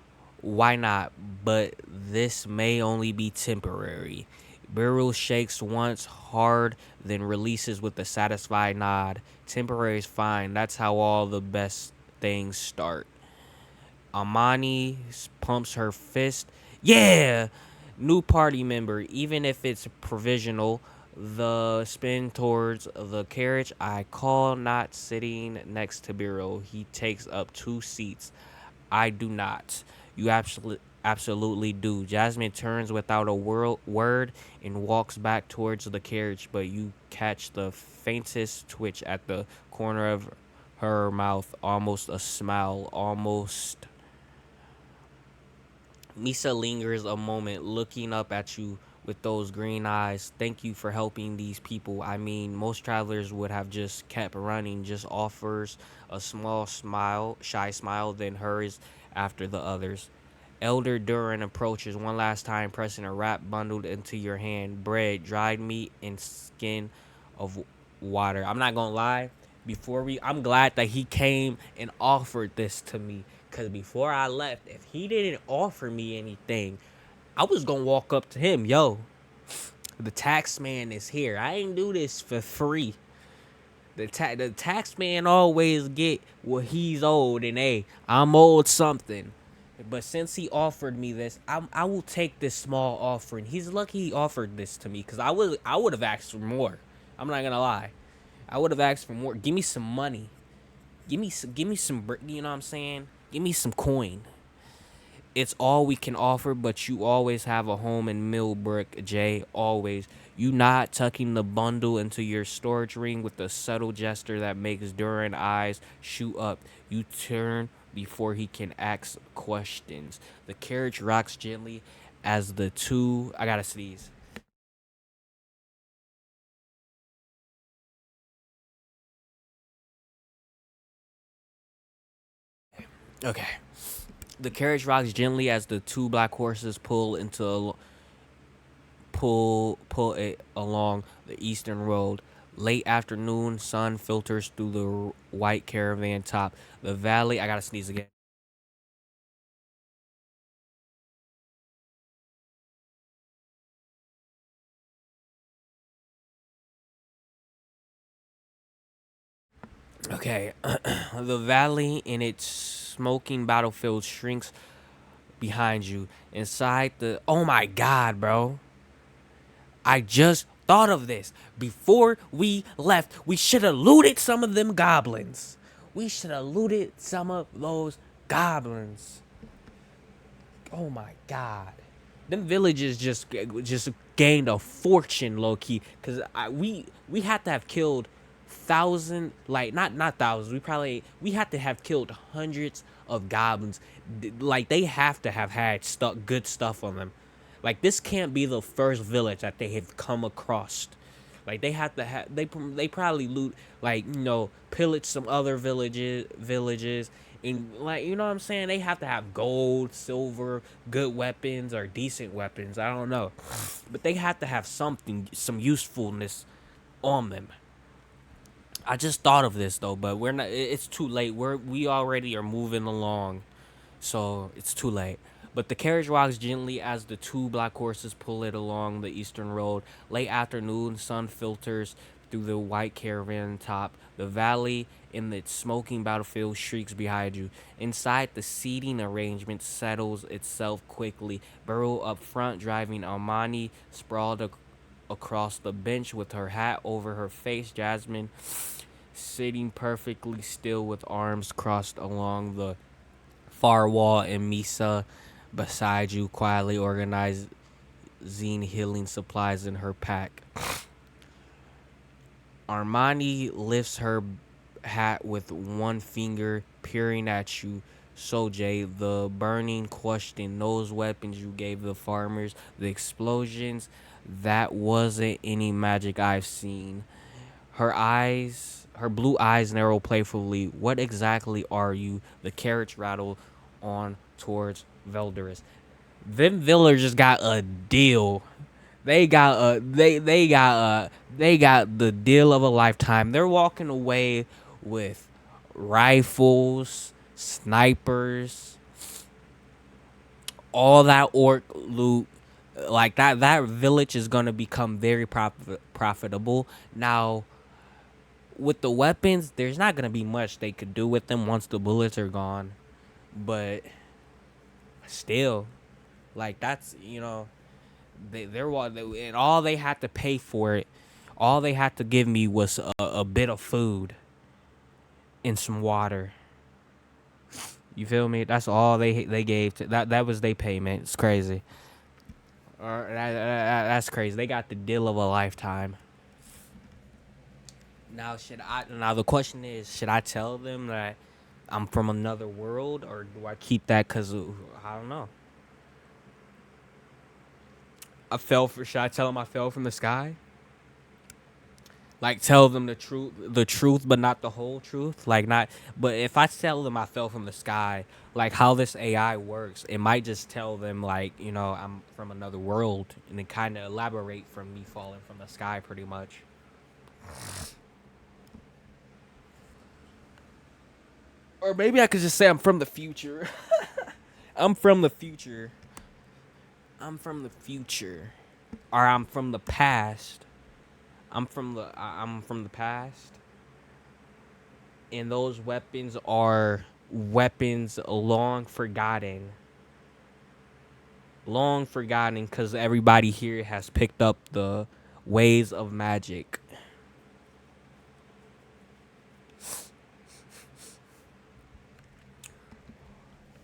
Why not? But this may only be temporary. Beryl shakes once hard, then releases with a satisfied nod. Temporary is fine. That's how all the best things start. Amani pumps her fist. Yeah! New party member, even if it's provisional. The spin towards the carriage. I call, not sitting next to Bureau. He takes up 2 seats. I do not. You absolutely do. Jasmine turns without a word and walks back towards the carriage, but you catch the faintest twitch at the corner of her mouth. Almost a smile. Almost. Misa lingers a moment, looking up at you with those green eyes. Thank you for helping these people. I mean, most travelers would have just kept running. Just offers a small smile, shy smile, then hurries after the others. Elder Duran approaches one last time, pressing a wrap bundled into your hand. Bread, dried meat, and skin of water. I'm not gonna lie. I'm glad that he came and offered this to me. Because before I left, if he didn't offer me anything, I was going to walk up to him. Yo, the tax man is here. I ain't do this for free. The tax man always get what he's owed. And, hey, I'm owed something. But since he offered me this, I will take this small offering. He's lucky he offered this to me, because I would have asked for more. I'm not going to lie. I would have asked for more. Give me some money. Give me some, you know what I'm saying? Give me some coin. It's all we can offer, but you always have a home in Millbrook, Jay. Always. You not tucking the bundle into your storage ring with a subtle gesture that makes Duran eyes shoot up. You turn before he can ask questions. The carriage rocks gently as the two. I gotta sneeze. Okay. The carriage rocks gently as the two black horses pull it along the eastern road. Late afternoon sun filters through the white caravan top. The valley. I gotta sneeze again. Okay. The valley in its smoking battlefield shrinks behind you. Inside the. Oh my god, bro. I just thought of this. Before we left, we should have looted some of them goblins. We should have looted some of those goblins. Oh my god. Them villages just gained a fortune, low key, cause we had to have killed thousand, like not thousands. We had to have killed hundreds of goblins. Like they have to have had good stuff on them. Like this can't be the first village that they have come across. Like they have to have they probably loot, like, pillage some other villages, and, like, you know what I'm saying, they have to have gold, silver, good weapons or decent weapons. I don't know, but they have to have some usefulness on them. I just thought of this though, but we're not. It's too late. We already are moving along, so it's too late. But the carriage rocks gently as the two black horses pull it along the eastern road. Late afternoon sun filters through the white caravan top. The valley in the smoking battlefield shrieks behind you. Inside, the seating arrangement settles itself quickly. Burrow up front, driving Armani, sprawled across the bench with her hat over her face. Jasmine sitting perfectly still with arms crossed along the far wall, and Misa beside you, quietly organizing healing supplies in her pack. Armani lifts her hat with one finger, peering at you. So, Jay, the burning question, those weapons you gave the farmers, the explosions, that wasn't any magic I've seen. Her blue eyes narrow playfully. What exactly are you? The carriage rattle on towards Velderus. Them villagers got a deal. They got the deal of a lifetime. They're walking away with rifles, snipers, all that orc loot. Like that village is gonna become very profitable. Now, with the weapons, there's not gonna be much they could do with them once the bullets are gone. But still, like that's, and all they had to pay for it. All they had to give me was a bit of food and some water. You feel me? That's all they gave to that. That was their payment. It's crazy. That's crazy. They got the deal of a lifetime. Now should I? Now the question is, should I tell them that I'm from another world, or do I keep that? Cause I don't know. I fell for. Should I tell them I fell from the sky? Like tell them the truth, but not the whole truth. Like not, but if I tell them I fell from the sky, like how this AI works, it might just tell them like, I'm from another world, and then kind of elaborate from me falling from the sky, pretty much. Or maybe I could just say I'm from the future. I'm from the future. I'm from the future, or I'm from the past. I'm from the past, and those weapons are weapons long forgotten, because everybody here has picked up the ways of magic.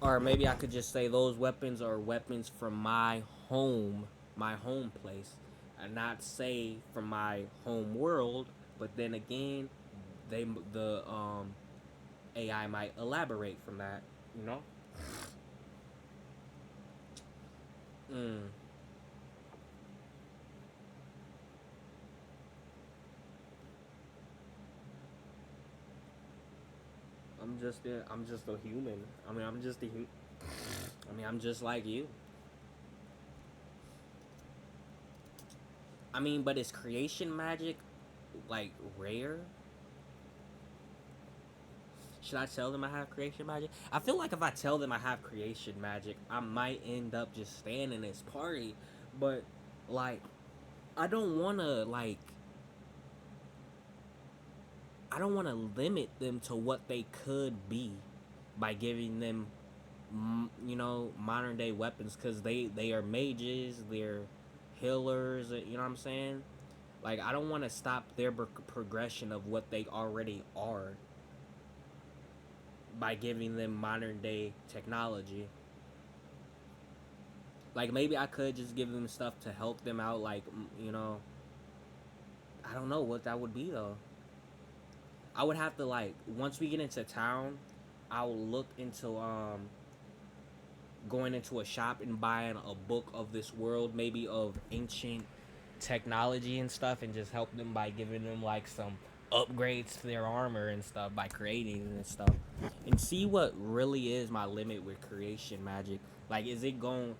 Or maybe I could just say those weapons are weapons from my home place, and not say from my home world. But then again, the AI might elaborate from that. You know. Mm. I'm just a human. I mean, I'm just a I mean, I'm just like you. I mean, but is creation magic like rare? Should I tell them I have creation magic? I feel like if I tell them I have creation magic, I might end up just staying in this party. But like, I don't want to like I don't want to limit them to what they could be by giving them you know, modern day weapons, because they are mages, they're healers, you know what I'm saying? Like, I don't want to stop their progression of what they already are by giving them modern day technology. Like, maybe I could just give them stuff to help them out, like, you know, I don't know what that would be though. I would have to, like, once we get into town, I'll look into going into a shop and buying a book of this world, maybe of ancient technology and stuff, and just help them by giving them like some upgrades to their armor and stuff by creating and stuff, and see what really is my limit with creation magic. Like, is it going,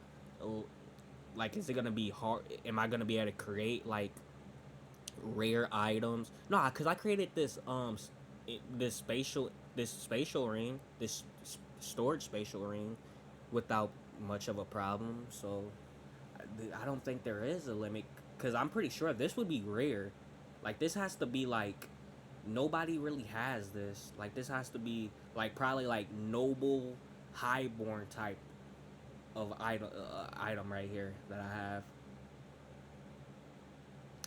like, is it gonna be hard? Am I gonna be able to create like rare items? No, because I created this this spatial ring, this storage spatial ring, without much of a problem. So I don't think there is a limit, because I'm pretty sure this would be rare. Like, this has to be like nobody really has this. Like, this has to be like probably like noble, highborn type of item right here that I have,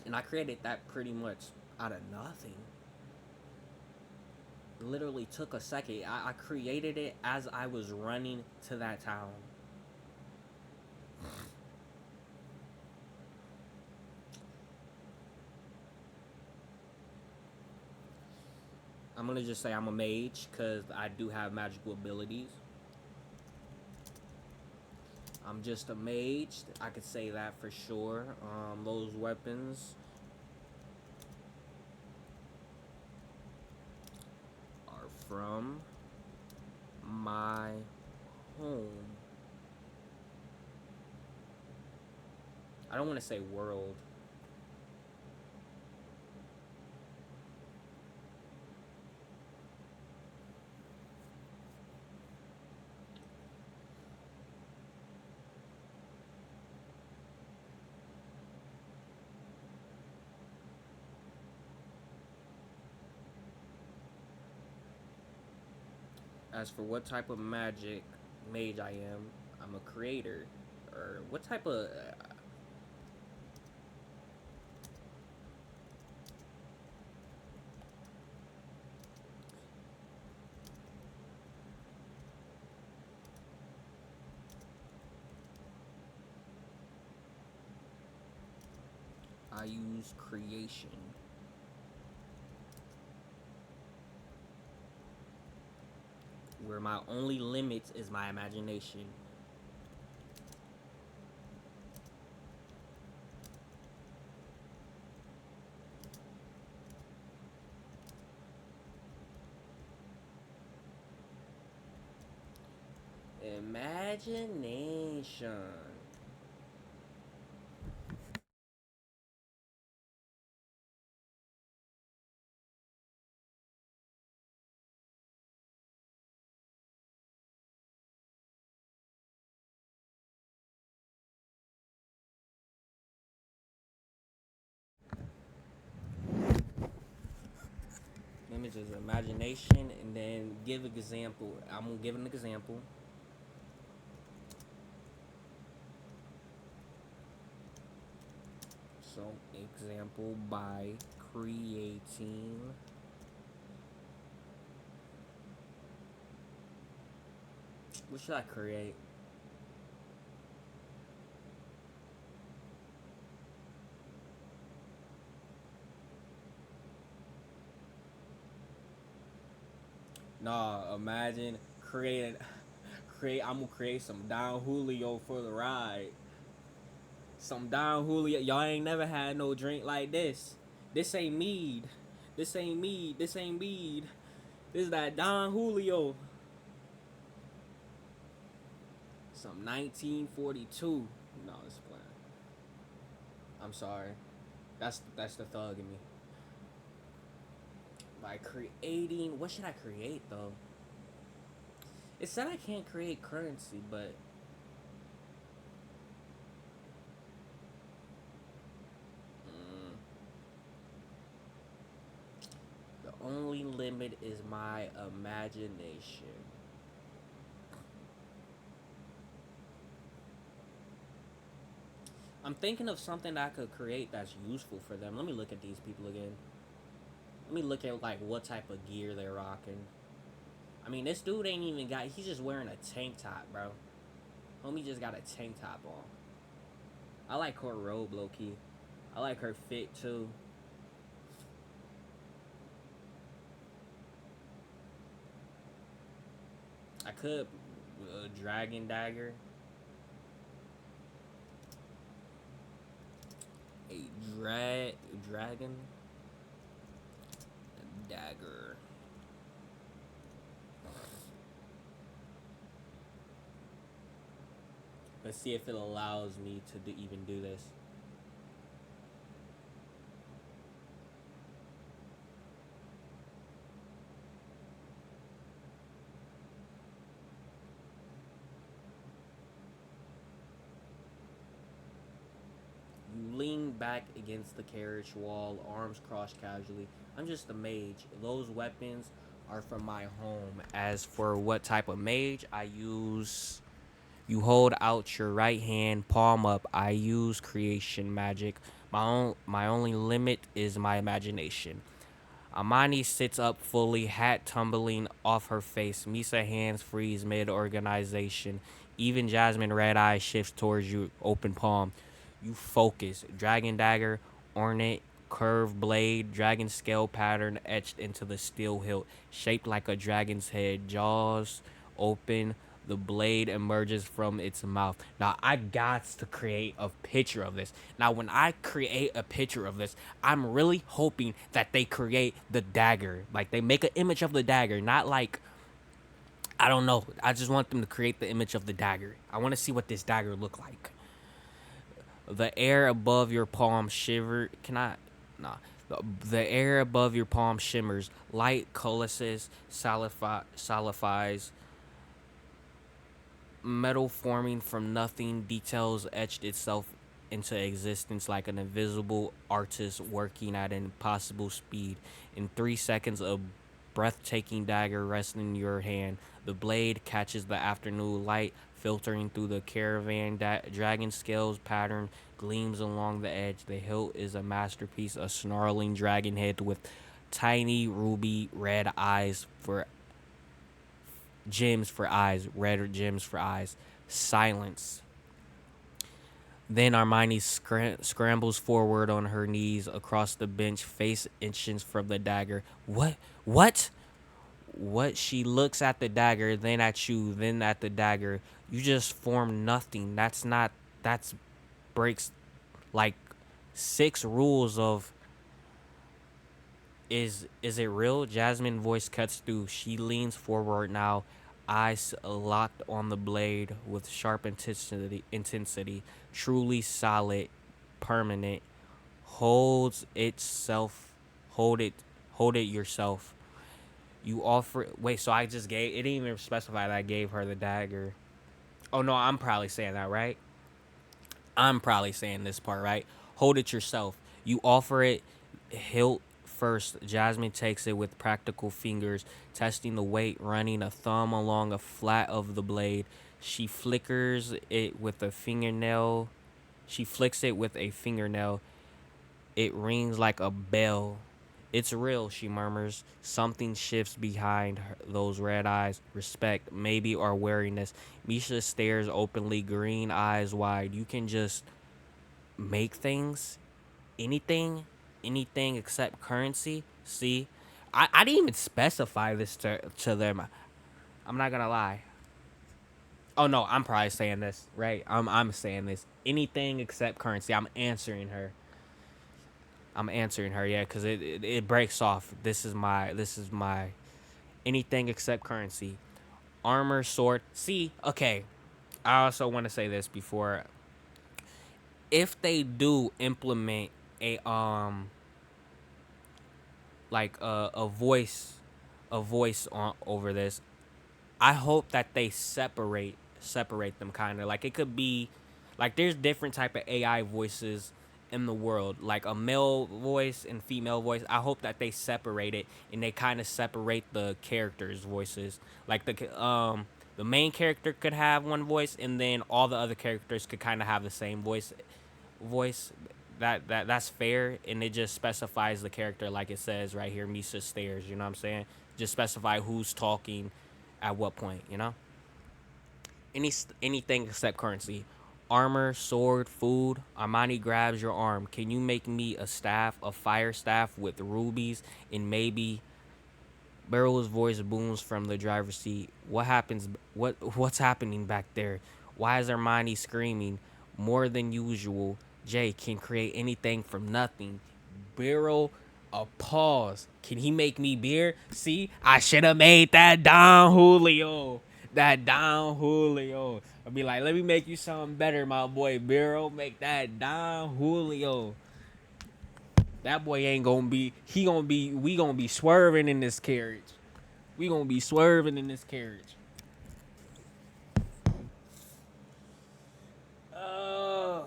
and I created that pretty much out of nothing. Literally took a second. I created it as I was running to that town. I'm gonna just say I'm a mage because I do have magical abilities. I'm just a mage. I could say that for sure. Those weapons are from my home. I don't want to say world. As for what type of magic mage I am, I'm a creator. Or what type of I use creation. Where my only limit is my imagination. Imagination. Images, imagination, and then give an example. I'm gonna give an example. So, example by creating. What should I create? Nah, imagine creating. create some Don Julio for the ride. Some Don Julio. Y'all ain't never had no drink like this. This ain't mead. This ain't mead. This ain't mead. This is that Don Julio. Some 1942. No, it's playing. I'm sorry. That's the thug in me. By creating, what should I create though? It said I can't create currency, but the only limit is my imagination. I'm thinking of something that I could create that's useful for them. Let me look at these people again. Let me look at like what type of gear they're rocking. I mean, this dude ain't even got. He's just wearing a tank top, bro. Homie just got a tank top on. I like her robe, low key. I like her fit too. I could dragon dagger. A dragon dagger. Let's see if it allows me to even do this. You lean back against the carriage wall, arms crossed casually. I'm just a mage. Those weapons are from my home. As for what type of mage I use, you hold out your right hand, palm up. I use creation magic. My only limit is my imagination. Amani sits up fully, hat tumbling off her face. Misa hands freeze mid organization. Even Jasmine red eye shifts towards you, open palm. You focus. Dragon dagger, ornate, curved blade, dragon scale pattern etched into the steel hilt, shaped like a dragon's head, jaws open. The blade emerges from its mouth. Now, I got to create a picture of this. Now, when I create a picture of this, I'm really hoping that they create the dagger. Like, they make an image of the dagger, not like, I don't know. I just want them to create the image of the dagger. I want to see what this dagger look like. The air above your palm shiver. Can I? Nah. The air above your palm shimmers. Light coalesces, solidifies, metal forming from nothing, details etched itself into existence like an invisible artist working at an impossible speed. In 3 seconds, a breathtaking dagger rests in your hand. The blade catches the afternoon light, filtering through the caravan. Dragon scales pattern gleams along the edge. The hilt is a masterpiece, a snarling dragon head with tiny ruby red eyes for gems for eyes, red gems for eyes. Silence. Then Armani scrambles forward on her knees across the bench, face inches from the dagger. What? What? What? She looks at the dagger, then at you, then at the dagger. You just form nothing. That's not. That's breaks like 6 rules of. Is it real? Jasmine voice cuts through. She leans forward now, eyes locked on the blade with sharp intensity, truly solid, permanent. Holds itself. Hold it. Hold it yourself. You offer. Wait. So I just gave. It didn't even specify that I gave her the dagger. Oh no, I'm probably saying that right. I'm probably saying this part right. Hold it yourself. You offer it hilt first. Jasmine takes it with practical fingers, testing the weight, running a thumb along a flat of the blade. She flickers it with a fingernail. She flicks it with a fingernail. It rings like a bell. It's real, she murmurs. Something shifts behind those red eyes. Respect, maybe, or wariness. Misha stares openly, green eyes wide. You can just make things? Anything? Anything except currency? See? I didn't even specify this to them. I'm not gonna lie. Oh no, I'm probably saying this right. I'm saying this. Anything except currency. I'm answering her. I'm answering her. Yeah, because it breaks off. This is my anything except currency. Armor, sword. See, okay. I also want to say this before. If they do implement a like a voice on over this, I hope that they separate them kind of like it could be like there's different type of AI voices in the world, like a male voice and female voice. I hope that they separate it and they kind of separate the characters' voices. Like the main character could have one voice and then all the other characters could kind of have the same voice. That's fair, and it just specifies the character like it says right here, Misa Stairs, you know what I'm saying? Just specify who's talking at what point, you know? Anything except currency. Armor, sword, food. Armani grabs your arm. Can you make me a staff, a fire staff with rubies and maybe Barrel's voice booms from the driver's seat. What happens? What's happening back there? Why is Armani screaming more than usual? Jay can create anything from nothing. Barrel, a pause. Can he make me beer? See, I should have made that Don Julio. That Don Julio. I'll be like, let me make you something better, my boy Barrel. Make that Don Julio. That boy ain't gonna be. He gonna be. We gonna be swerving in this carriage. We gonna be swerving in this carriage. Uh,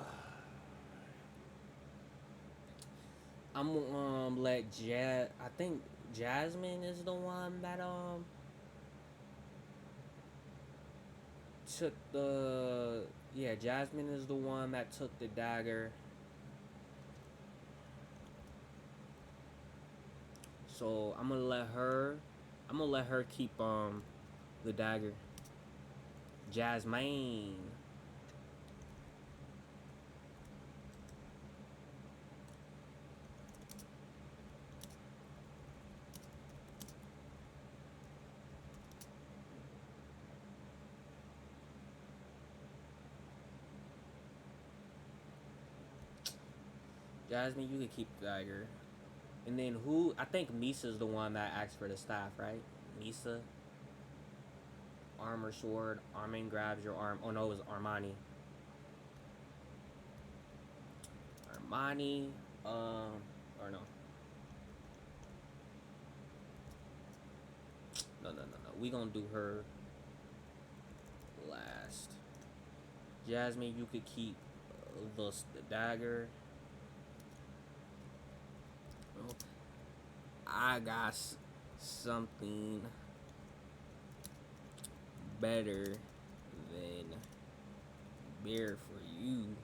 I'm gonna let Jazz. I think Jasmine is the one that took the. Yeah, Jasmine is the one that took the dagger. So I'm gonna let her. I'm gonna let her keep the dagger. Jasmine. Jasmine, you can keep the dagger. And then who? I think Misa's the one that asked for the staff, right? Misa. Armor sword. Armin grabs your arm. Oh no, it was Armani. Armani. Or no. No. We gonna do her last. Jasmine, you could keep the dagger. Oh, I got something better than beer for you.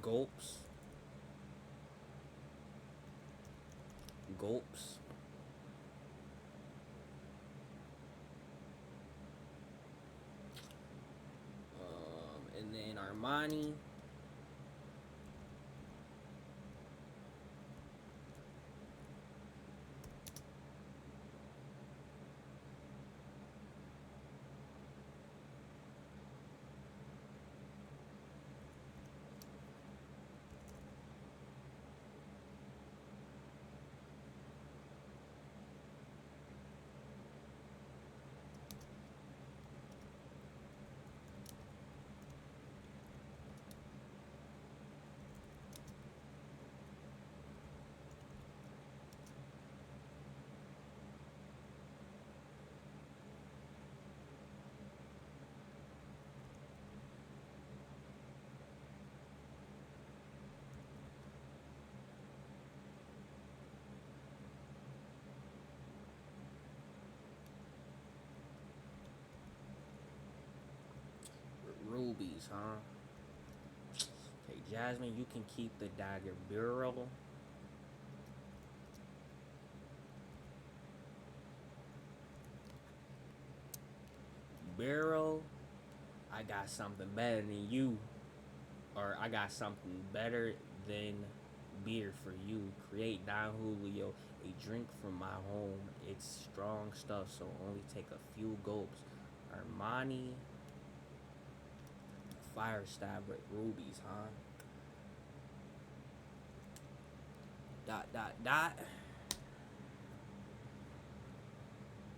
Gulps. Gulps. And then Armani. Rubies, huh? Okay, Jasmine, you can keep the dagger. Beryl. Beryl, I got something better than you. Or I got something better than beer for you. Create Don Julio, a drink from my home. It's strong stuff, so only take a few gulps. Armani, fire stab with rubies, huh? Dot dot dot.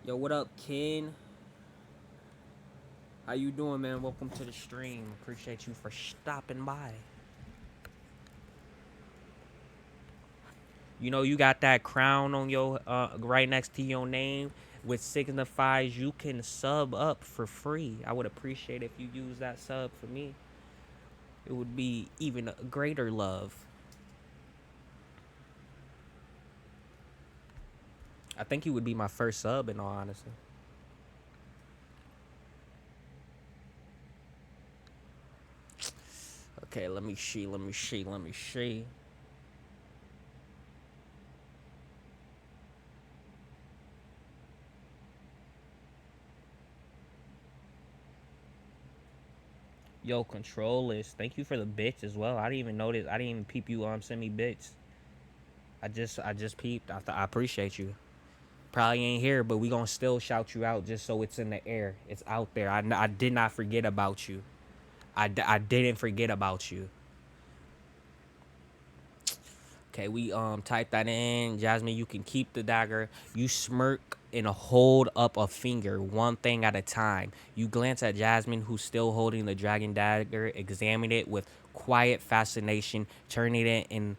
Yo, what up, Ken? How you doing, man? Welcome to the stream. Appreciate you for stopping by. You know, you got that crown on your right next to your name, which signifies you can sub up for free. I would appreciate if you use that sub for me. It would be even a greater love. I think you would be my first sub, in all honesty. Okay, let me see. Yo, control list. Thank you for the bits as well. I didn't even notice. I didn't even peep you send me bits. I just peeped. I appreciate you. Probably ain't here, but we gonna still shout you out just so it's in the air. It's out there. I did not forget about you. I didn't forget about you. Okay, we type that in. Jasmine, you can keep the dagger. You smirk and hold up a finger, one thing at a time. You glance at Jasmine, who's still holding the dragon dagger, examine it with quiet fascination, turning it in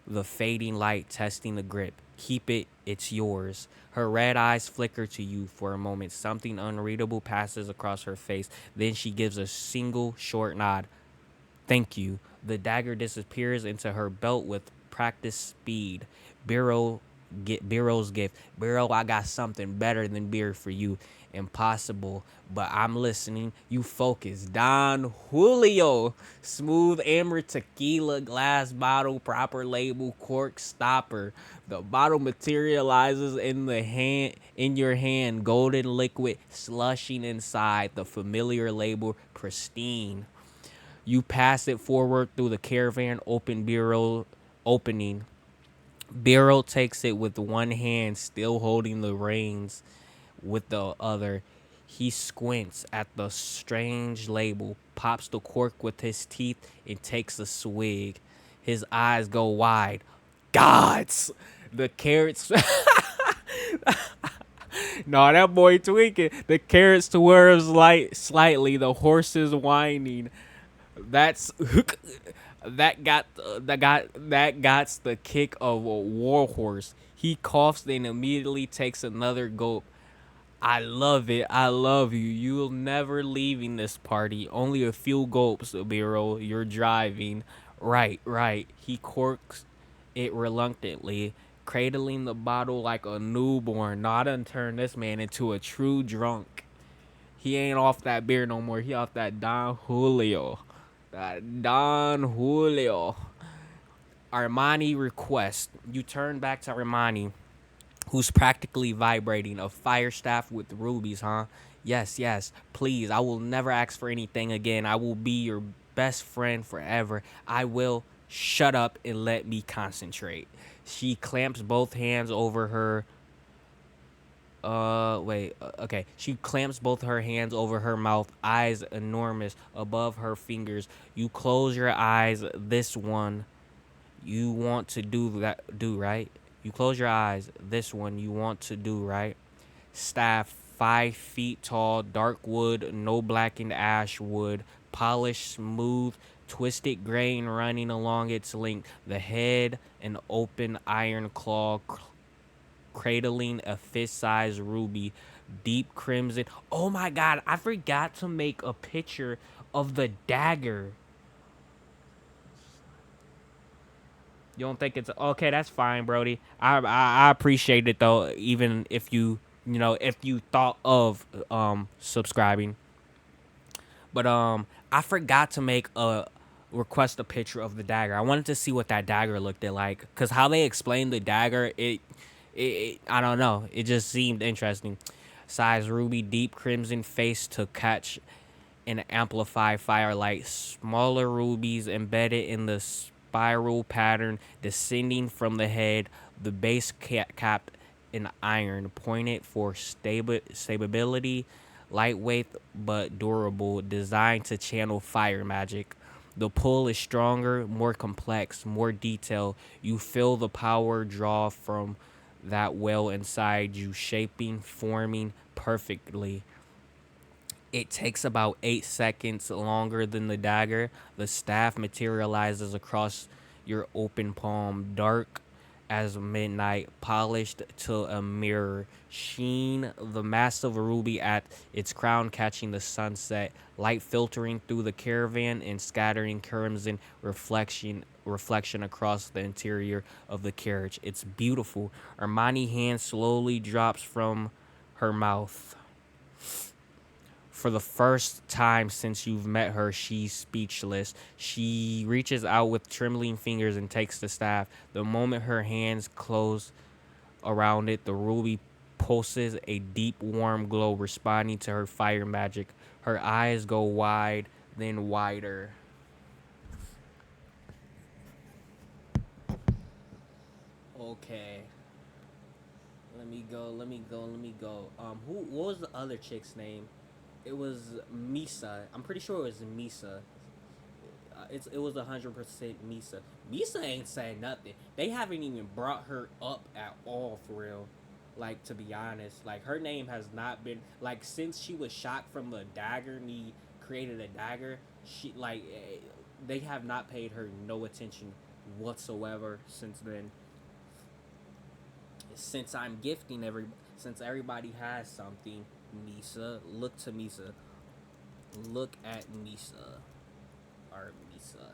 the fading light, testing the grip. Keep it, it's yours. Her red eyes flicker to you for a moment. Something unreadable passes across her face. Then she gives a single short nod. Thank you. The dagger disappears into her belt with practiced speed. Bero's gift. Bero, I got something better than beer for you. Impossible, but I'm listening. You focus. Don Julio. Smooth amber tequila glass bottle, proper label, cork stopper. The bottle materializes in your hand, golden liquid slushing inside. The familiar label, pristine. You pass it forward through the caravan open bureau opening. Bureau takes it with one hand, still holding the reins with the other. He squints at the strange label, pops the cork with his teeth, and takes a swig. His eyes go wide. Gods! The carrots. No, that boy tweaking. The carrots swerves slightly. The horses whining. That's that got the kick of a warhorse. He coughs and immediately takes another gulp. I love it. I love you. You'll never leaving this party. Only a few gulps, Biro. You're driving. Right, right. He corks it reluctantly, cradling the bottle like a newborn. Not to turn this man into a true drunk. He ain't off that beer no more. He off that Don Julio. Don Julio. Armani request. You turn back to Armani, who's practically vibrating a fire staff with rubies, huh? Yes, yes. Please, I will never ask for anything again. I will be your best friend forever. I will. Shut up and let me concentrate. She clamps both hands over her okay. She clamps both her hands over her mouth, eyes enormous above her fingers. You close your eyes. This one you want to do right. You close your eyes. This one you want to do right. Staff 5 feet tall, dark wood, no blackened ash wood, polished, smooth, twisted grain running along its length. The head, an open iron claw cradling a fist-sized ruby, deep crimson. Oh my god, I forgot to make a picture of the dagger. You don't think it's okay? That's fine, Brody. I appreciate it though. Even if if you thought of subscribing, but I forgot to make a request a picture of the dagger. I wanted to see what that dagger looked like, cause how they explained the dagger, it I don't know. It just seemed interesting. Size ruby, deep crimson face to catch and amplify firelight. Smaller rubies embedded in the spiral pattern descending from the head. The base capped in iron, pointed for stability, lightweight but durable, designed to channel fire magic. The pull is stronger, more complex, more detailed. You feel the power draw from that well inside you, shaping, forming perfectly. It takes about 8 seconds longer than the dagger. The staff materializes across your open palm, dark as midnight, polished to a mirror. Sheen, the massive ruby at its crown catching the sunset, light filtering through the caravan and scattering crimson reflection across the interior of the carriage. It's beautiful. Armani hand slowly drops from her mouth. For the first time since you've met her, she's speechless. She reaches out with trembling fingers and takes the staff. The moment her hands close around it, the ruby pulses a deep, warm glow, responding to her fire magic. Her eyes go wide, then wider. Okay. Let me go. What was the other chick's name? It was Misa. I'm pretty sure it was Misa. It was 100% Misa. Misa ain't saying nothing. They haven't even brought her up at all for real. Like, to be honest, like her name has not been like since she was shot from the dagger. Me created a dagger. They have not paid her no attention whatsoever since then. Since I'm gifting since everybody has something, Misa, look to Misa. Look at Misa. Or Misa.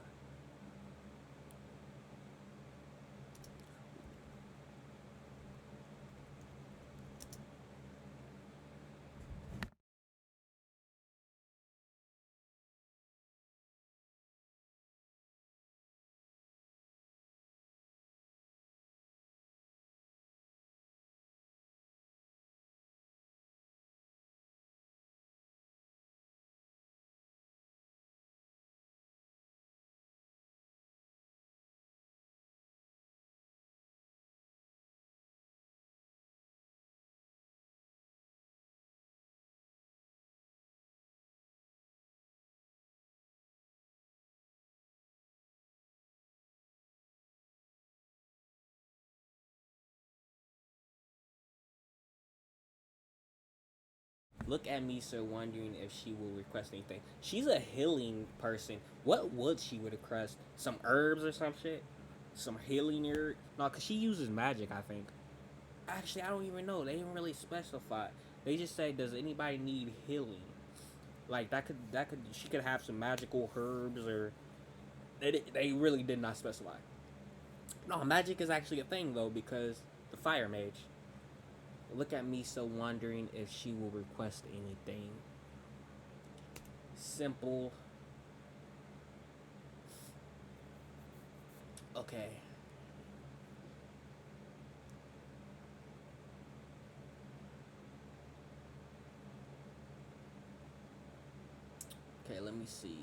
Look at Misa wondering if she will request anything. She's a healing person. What would she would request? Some herbs or some shit? Some healing herb? No, because she uses magic, I think. Actually, I don't even know. They didn't really specify. They just say, does anybody need healing? Like, she could have some magical herbs or. They really did not specify. No, magic is actually a thing, though, because the fire mage. Look at Misa wondering if she will request anything. Simple. Okay. Okay, let me see.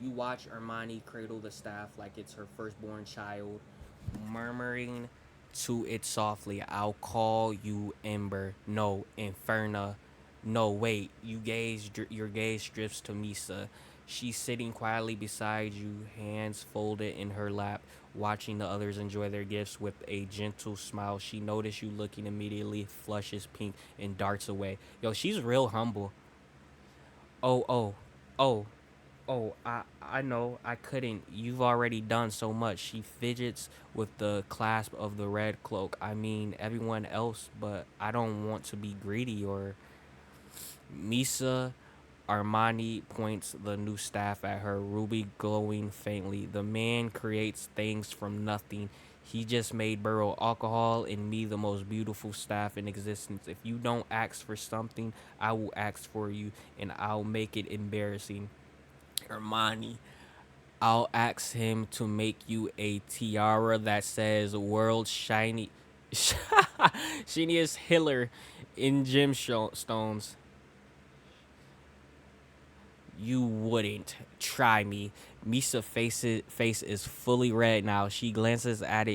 You watch Armani cradle the staff like it's her firstborn child, murmuring to it softly, I'll call you Ember. No, Inferna. No, wait. Your gaze drifts to Misa. She's sitting quietly beside you, hands folded in her lap, watching the others enjoy their gifts with a gentle smile. She noticed you looking immediately, flushes pink, and darts away. Yo, she's real humble. Oh, oh, oh, oh, I know I couldn't. You've already done so much. She fidgets with the clasp of the red cloak. I mean, everyone else, but I don't want to be greedy or. Misa Armani points the new staff at her, ruby glowing faintly. The man creates things from nothing. He just made burrow alcohol in me the most beautiful staff in existence. If you don't ask for something, I will ask for you, and I'll make it embarrassing. Armani, I'll ask him to make you a tiara that says "World Shiny, Shiniest Healer" in gemstones. You wouldn't try me. Face is fully red now. She glances at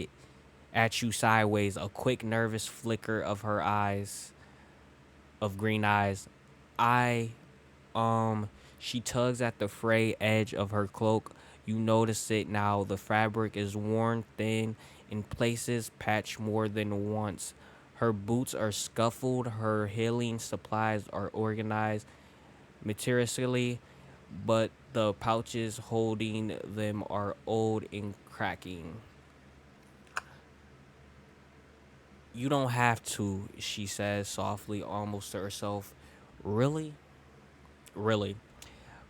you sideways. A quick, nervous flicker of her eyes, of green eyes. I Um, she tugs at the fray edge of her cloak. You notice it now. The fabric is worn thin, in places patched more than once. Her boots are scuffled. Her healing supplies are organized meticulously, but the pouches holding them are old and cracking. You don't have to, she says softly, almost to herself. Really? Really?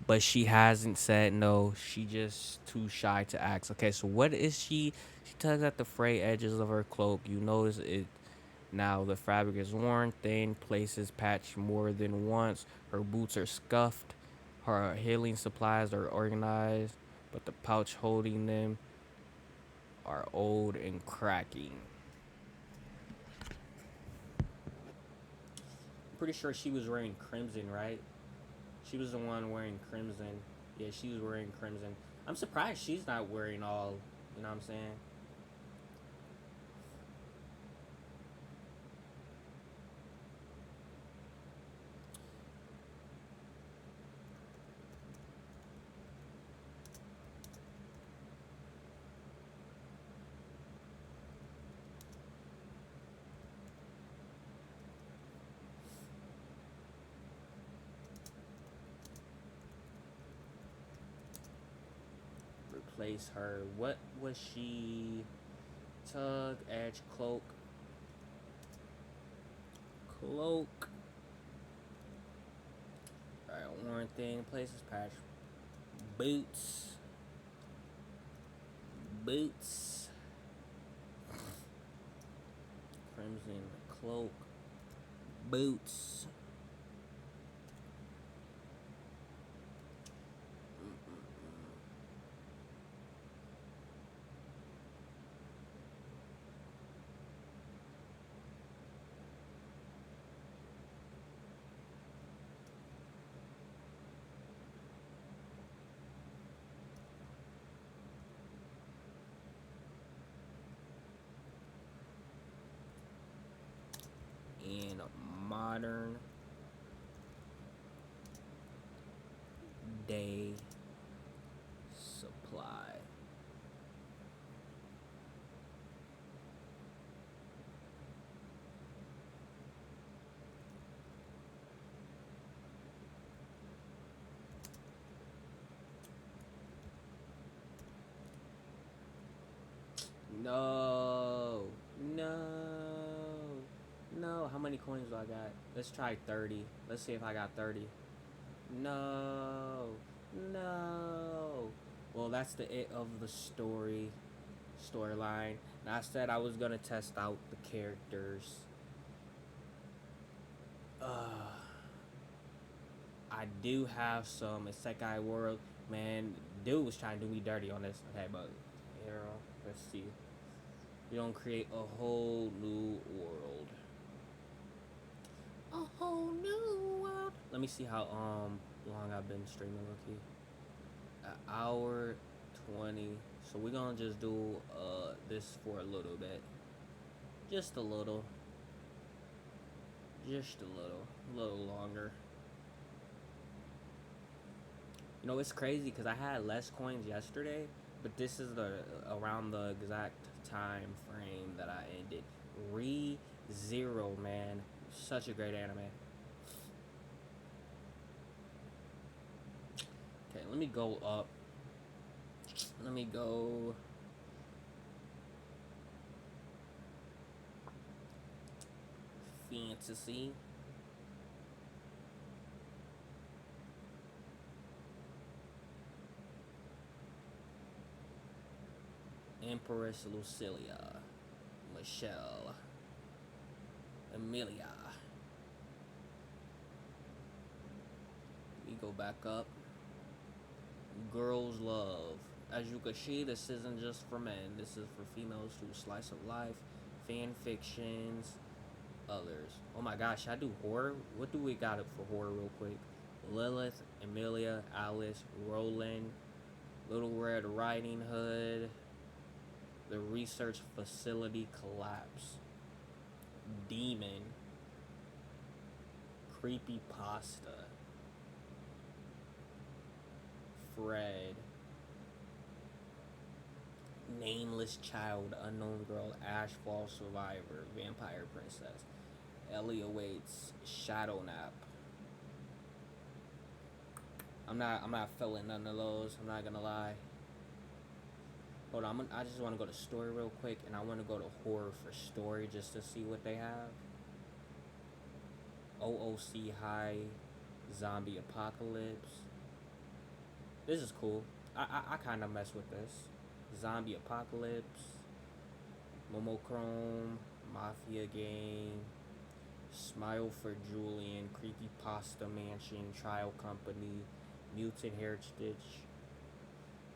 But she hasn't said no. She just too shy to ask. Okay, so what is she? She tugs at the frayed edges of her cloak. You notice it now. The fabric is worn, thin, places patched more than once. Her boots are scuffed. Her healing supplies are organized, but the pouch holding them are old and cracking. I'm pretty sure she was wearing crimson, right? She was the one wearing crimson. Yeah, she was wearing crimson. I'm surprised she's not wearing all. You know what I'm saying? Replace her. What was she? Tug, edge, cloak, cloak. Alright, worn thing, places patch. Boots, boots. Crimson cloak, boots. In modern day supply. No, no, no. How many coins do I got? Let's try 30. Let's see if I got 30. No, no. Well, that's the it of the storyline. And I said I was gonna test out the characters. I do have some Isekai World. Man, dude was trying to do me dirty on this. Okay, but era. Let's see. You don't create a whole new world. A whole new world. Let me see how long I've been streaming, Rookie. An hour 20. So we're gonna just do this for a little bit. Just a little. Just a little longer. You know, it's crazy because I had less coins yesterday, but this is the around the exact time frame that I ended. ReZero, man, such a great anime. Okay, let me go up. Let me go. Fantasy. Empress Lucilia, Michelle, Emilia. We go back up. Girls love. As you can see, this isn't just for men. This is for females too. Slice of life, fan fictions, others. Oh my gosh, I do horror. What do we got up for horror real quick? Lilith, Emilia, Alice, Roland, Little Red Riding Hood. The research facility collapse. Demon. Creepy pasta. Fred. Nameless child, unknown girl, Ashfall survivor, vampire princess. Ellie awaits, shadow nap. I'm not feeling none of those. I'm not gonna lie. Hold on, I just want to go to story real quick, and I want to go to horror for story just to see what they have. OOC high, zombie apocalypse. This is cool. I kind of mess with this. Zombie apocalypse, Momochrome, Mafia game, Smile for Julian, Creepy Pasta Mansion, Trial Company, Mutant Heritage,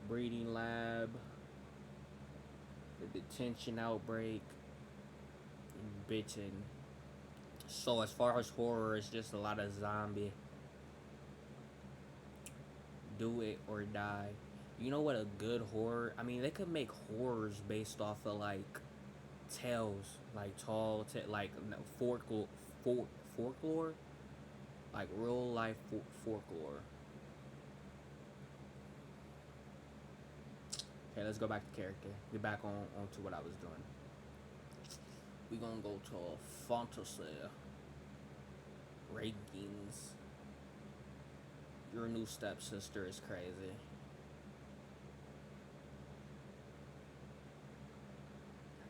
Breeding Lab, The Detention Outbreak, Bitten. So as far as horror, it's just a lot of zombie. Do it or die. You know what a good horror? I mean, they could make horrors based off of like tales, like like folklore, like real life folklore. Okay, let's go back to character. Get back onto what I was doing. We gonna go to fantasy rankings. Your new stepsister is crazy.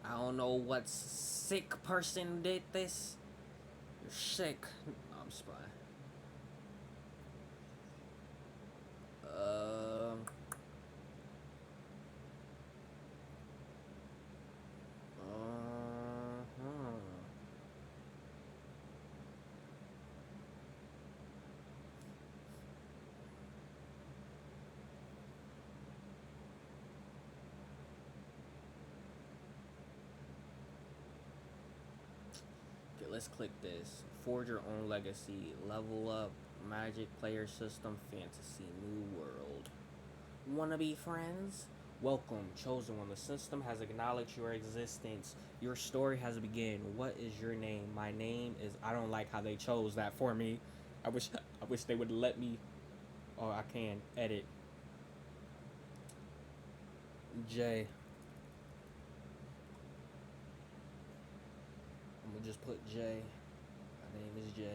I don't know what sick person did this. You're sick. No, I'm just playing. Uh, uh-huh. Okay, let's click this. Forge your own legacy. Level up. Magic player system. Fantasy. New world. Wanna be friends? Welcome, chosen one. The system has acknowledged your existence. Your story has begun. What is your name? My name is. I don't like how they chose that for me. I wish they would let me. Oh, I can edit. J. I'm gonna just put J. My name is J.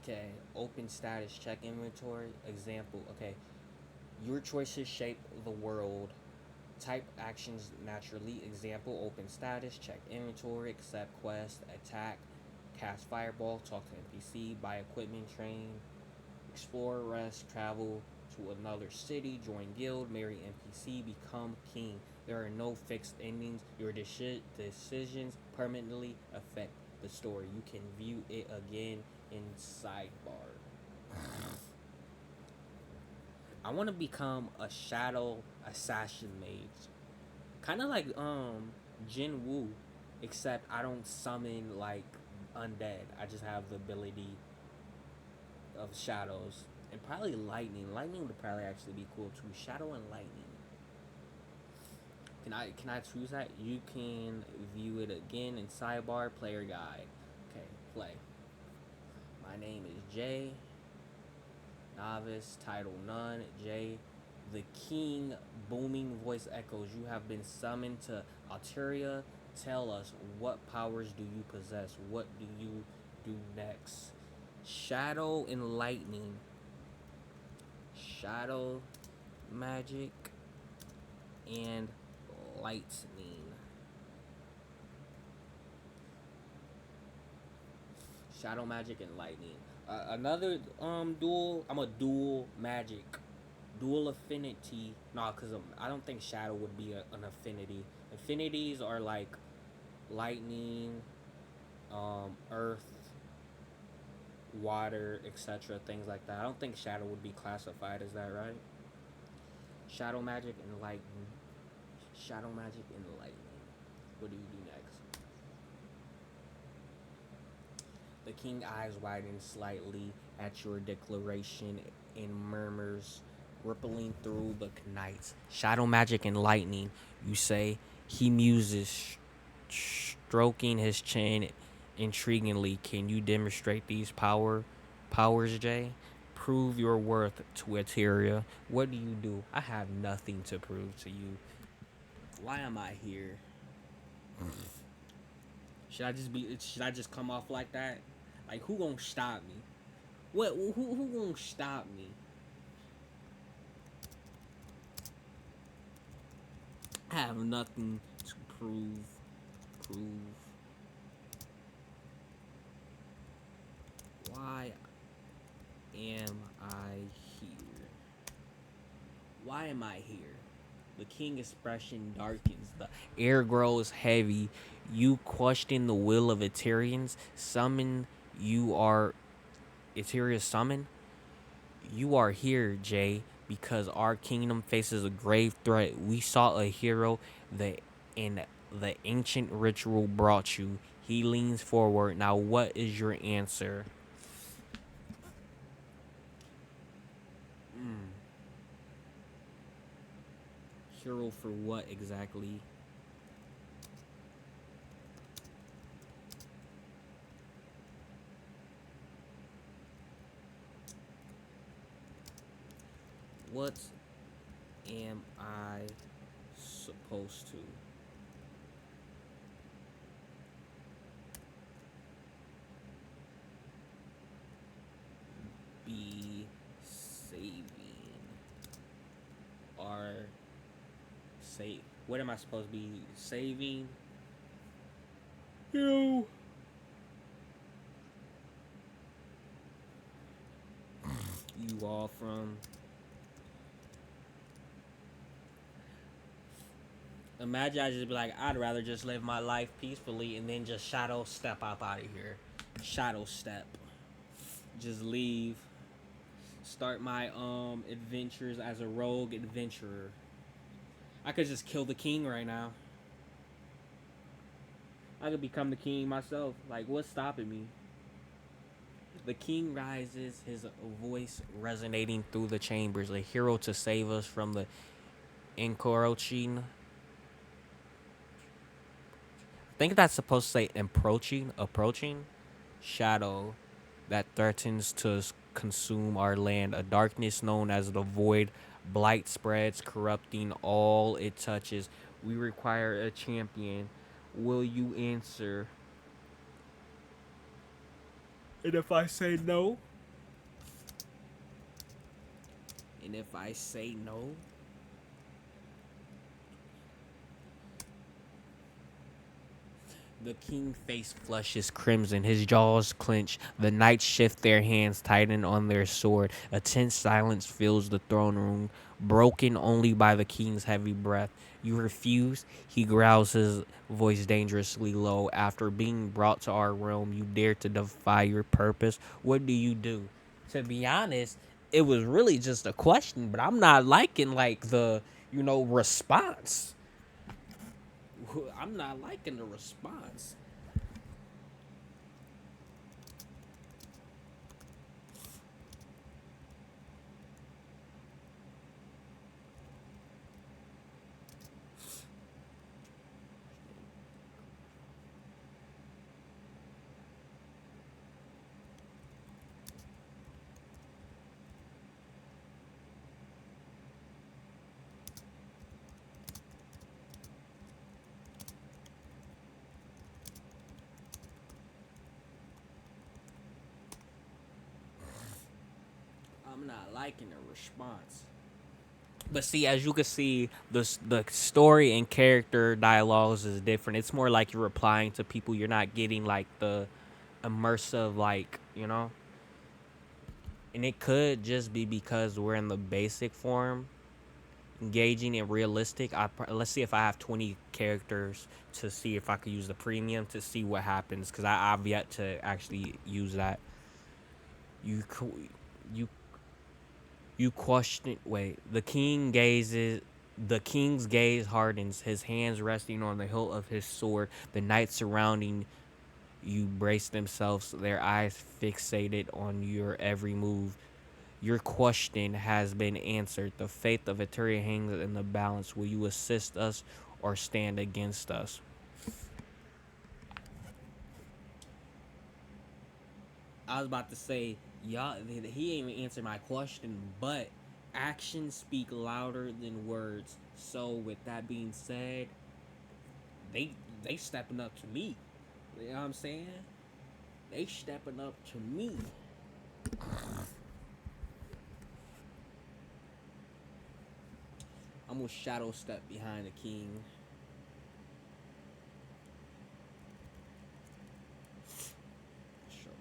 Okay. Open status. Check inventory. Example. Okay. Your choices shape the world. Type actions naturally. Example, open status, check inventory, accept quest, attack, cast fireball, talk to NPC, buy equipment, train, explore, rest, travel to another city, join guild, marry NPC, become king. There are no fixed endings. Your decisions permanently affect the story. You can view it again in sidebar. I want to become a shadow assassin mage, kind of like Jin Woo, except I don't summon like undead. I just have the ability of shadows and probably lightning. Lightning would probably actually be cool too. Shadow and lightning. Can I choose that? You can view it again in sidebar player guide. Okay, play. My name is Jay. Novice, title none. Jay, the king. Booming voice echoes. You have been summoned to Alteria. Tell us, what powers do you possess? What do you do next? Shadow and lightning. Shadow magic and lightning. Shadow magic and lightning. Another dual. I'm a dual magic, dual affinity. Nah, cause I don't think shadow would be an affinity. Affinities are like lightning, earth, water, etc. Things like that. I don't think shadow would be classified as that, right? Shadow magic and lightning. Shadow magic and lightning. What do you do next? The king eyes widen slightly at your declaration and murmurs, rippling through the night. Shadow magic and lightning, you say. He muses, stroking his chin intriguingly. Can you demonstrate these powers, Jay? Prove your worth to Eteria. What do you do? I have nothing to prove to you. Why am I here? Should I just come off like that? Like, who gonna stop me? Who gonna stop me? I have nothing to prove. Prove. Why am I here? Why am I here? The king expression darkens. The air grows heavy. You question the will of Eterians. Summon. You are Eteria summon. You are here, Jay, because our kingdom faces a grave threat. We saw a hero that in the ancient ritual brought you. He leans forward. Now, what is your answer? Hero for what exactly? What am I supposed to be saving? Or save? What am I supposed to be saving? You. You all from. Imagine I just be like, I'd rather just live my life peacefully and then just shadow step up out of here. Shadow step. Just leave. Start my adventures as a rogue adventurer. I could just kill the king right now. I could become the king myself. Like, what's stopping me? The king rises, his voice resonating through the chambers. A hero to save us from the encroaching. I think that's supposed to say approaching shadow that threatens to consume our land. A darkness known as the void. Blight spreads, corrupting all it touches. We require a champion. Will you answer? And if I say no? And if I say no? The king face flushes crimson, his jaws clench. The knights shift their hands, tighten on their sword. A tense silence fills the throne room, broken only by the king's heavy breath. You refuse? He growls, his voice dangerously low. After being brought to our realm, you dare to defy your purpose. What do you do? To be honest, it was really just a question, but I'm not liking like the response. I'm not liking the response. I'm not liking the response. But see, as you can see, the story and character dialogues is different. It's more like you're replying to people. You're not getting like the immersive, and it could just be because we're in the basic form, engaging and realistic. Let's see if I have 20 characters to see if I could use the premium to see what happens, because I've yet to actually use that. You you You question. Wait. The king's gaze hardens, his hands resting on the hilt of his sword. The knights surrounding you brace themselves, their eyes fixated on your every move. Your question has been answered. The fate of Eteria hangs in the balance. Will you assist us or stand against us? I was about to say, y'all, he ain't even answered my question, but actions speak louder than words. So, with that being said, they they stepping up to me. You know what I'm saying? They stepping up to me. I'm gonna shadow step behind the king. Sure.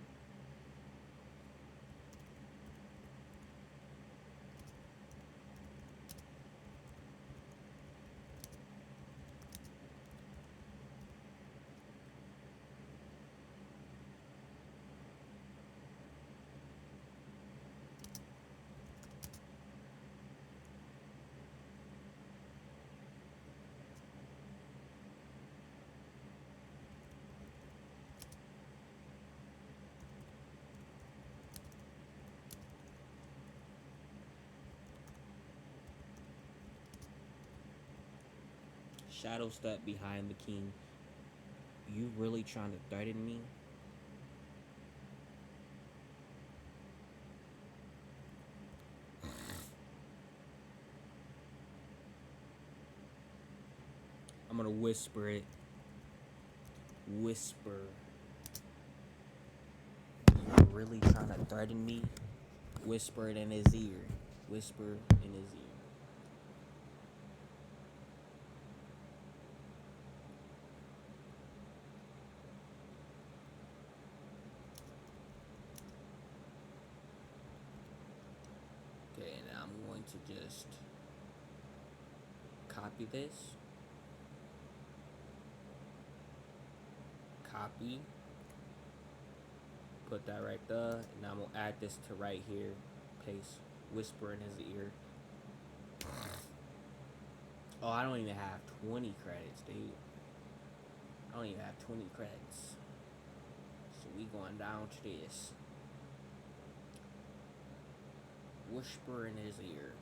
Shadow step behind the king. You really trying to threaten me? I'm gonna whisper it. Whisper. You really trying to threaten me? Whisper it in his ear. Whisper in his ear. Okay, and I'm going to just copy this. Copy. Put that right there. And I'm going to add this to right here. Paste. Whisper in his ear. Oh, I don't even have 20 credits, dude. I don't even have 20 credits. So we going down to this. Whisper in his ear.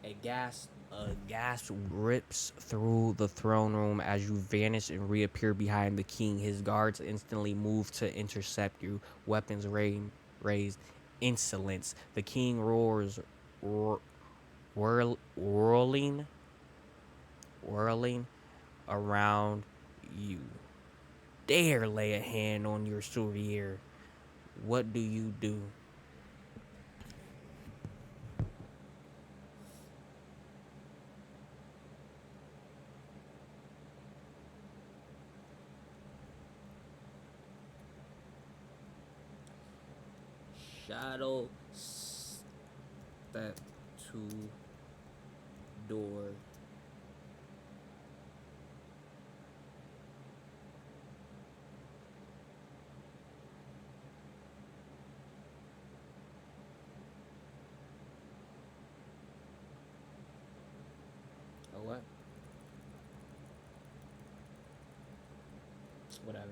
A gas rips through the throne room as you vanish and reappear behind the king. His guards instantly move to intercept you, weapons raised. Insolence. The king roars, whirling, whirling around you. Dare lay a hand on your souvenirs. What do you do? Shadow step to door. Whatever.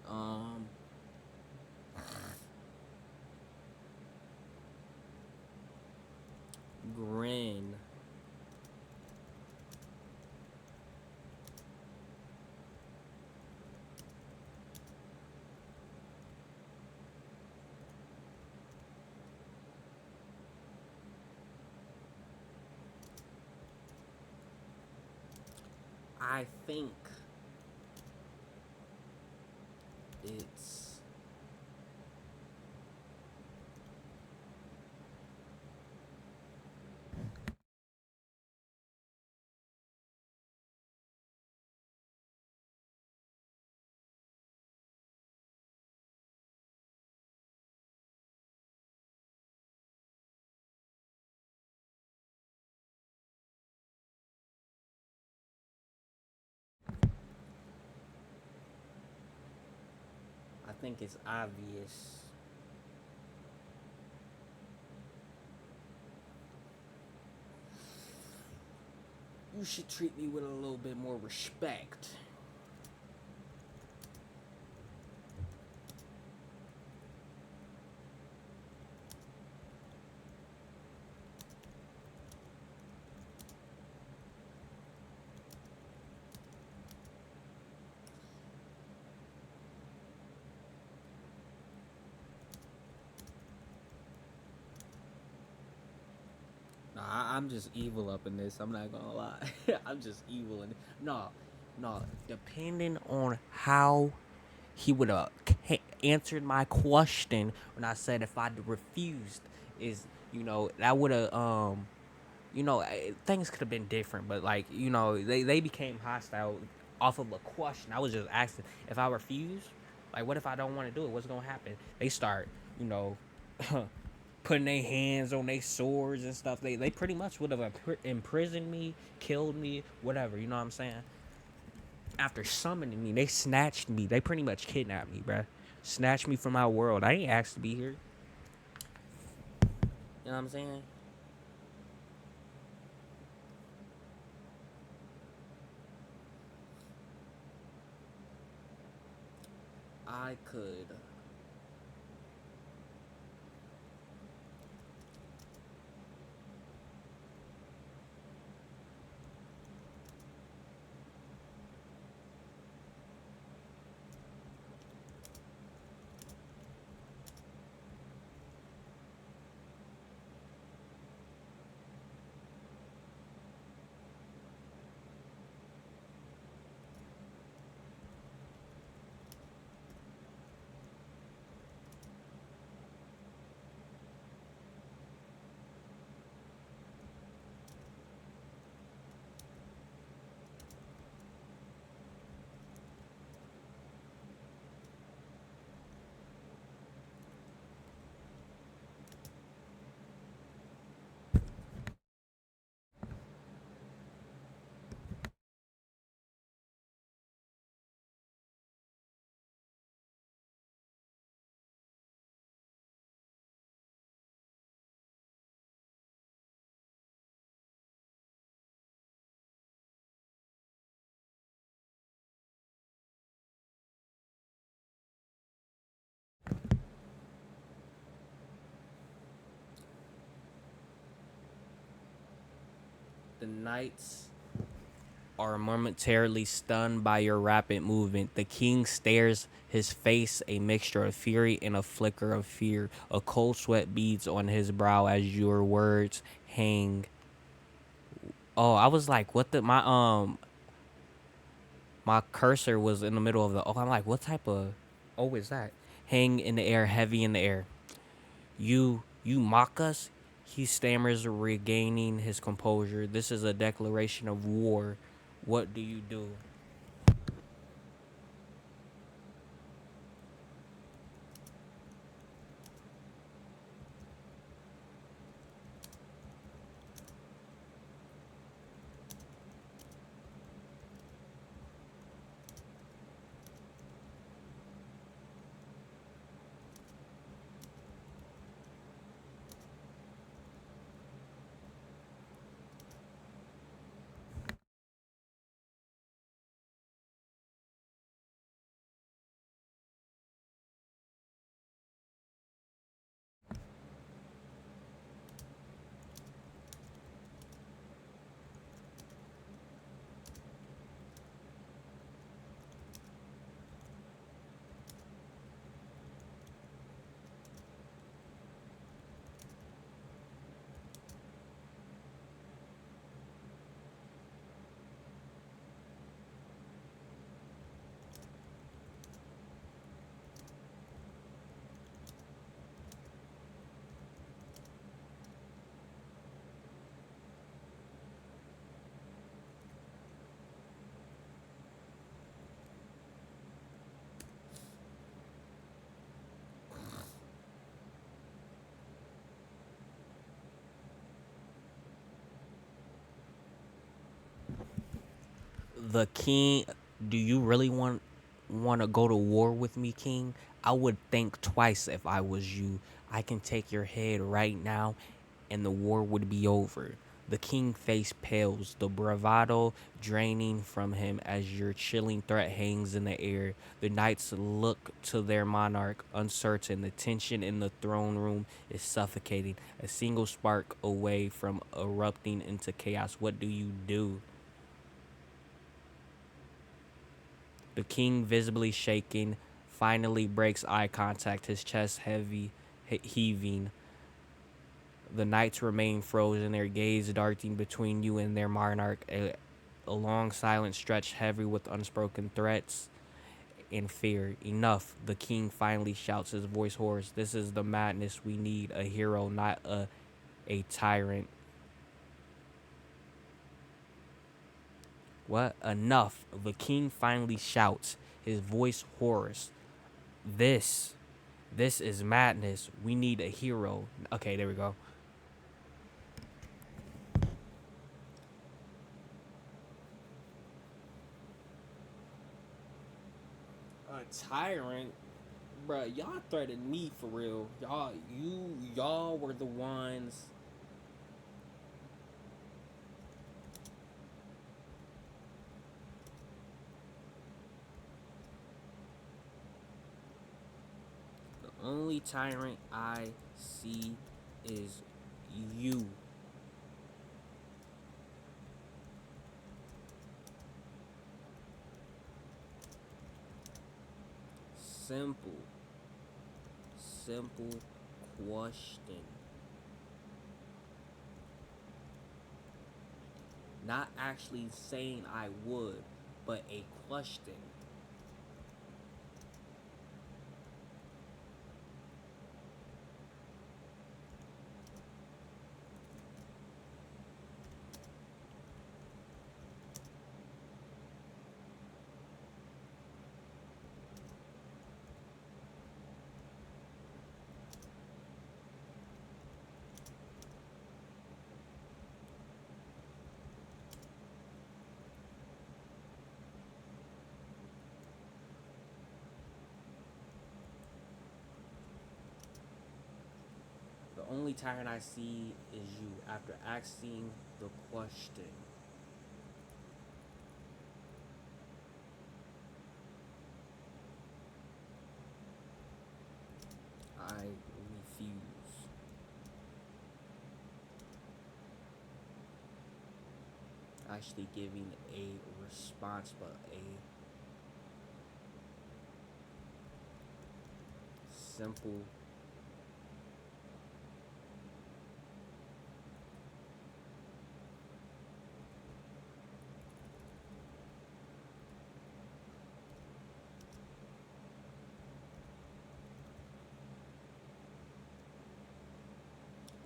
Um, Grin. I think it's I think it's obvious. You should treat me with a little bit more respect. Nah, I'm just evil up in this. I'm not gonna lie. I'm just evil in it. No, no. Depending on how he would have answered my question when I said if I'd refused, is that would have things could have been different, but like they became hostile off of a question. I was just asking if I refuse, like what if I don't want to do it? What's gonna happen? They start you know putting their hands on their swords and stuff. They pretty much would have imprisoned me, killed me, whatever. You know what I'm saying? After summoning me, they snatched me. They pretty much kidnapped me, bruh. Snatched me from my world. I ain't asked to be here. You know what I'm saying? I could. The knights are momentarily stunned by your rapid movement. The king stares, his face a mixture of fury and a flicker of fear. A cold sweat beads on his brow as your words hang. Oh, I was like, what the my cursor was in the middle of the. Oh, I'm like, what type of. Oh, is that? Hang in the air, heavy in the air. You mock us? He stammers, regaining his composure. This is a declaration of war. What do you do? The king, do you really want to go to war with me, king? I would think twice if I was you. I can take your head right now and the war would be over. The king face pales, the bravado draining from him as your chilling threat hangs in the air. The knights look to their monarch, uncertain. The tension in the throne room is suffocating, a single spark away from erupting into chaos. What do you do? The king, visibly shaking, finally breaks eye contact, his chest heavy, heaving. The knights remain frozen, their gaze darting between you and their monarch, a long silence stretched heavy with unspoken threats and fear. Enough, the king finally shouts, his voice hoarse. This is the madness we need, a hero, not a tyrant. What? Enough, the king finally shouts, his voice hoarse. This, this is madness. We need a hero. Okay, there we go. A tyrant? Bruh, y'all threatened me for real. Y'all were the ones. The only tyrant I see is you. Simple, simple question. Not actually saying I would, but a question. The only tyrant I see is you after asking the question. I refuse. Actually giving a response, but a simple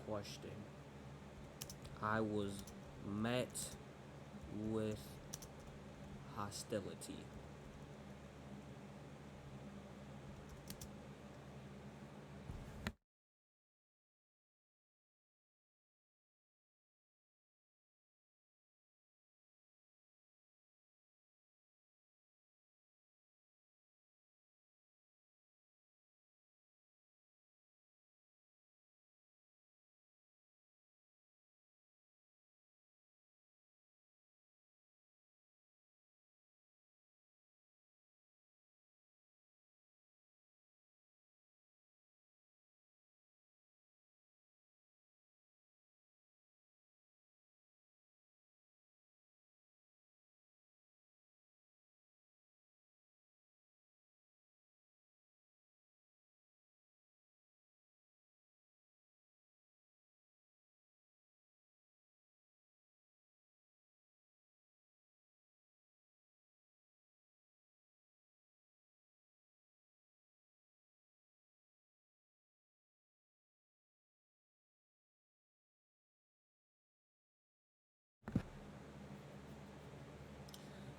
question. I was met with hostility.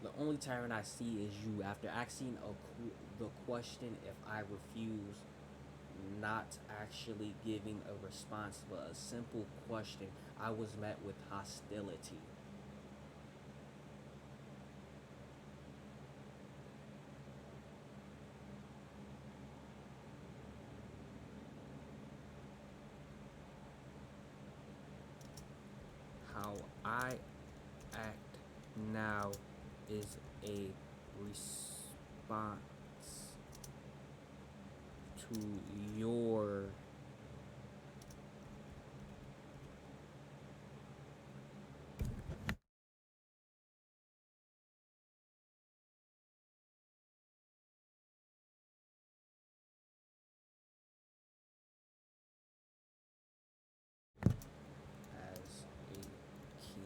The only tyrant I see is you. After asking the question if I refuse, not actually giving a response, but a simple question, I was met with hostility. I act now is a response to your as a key.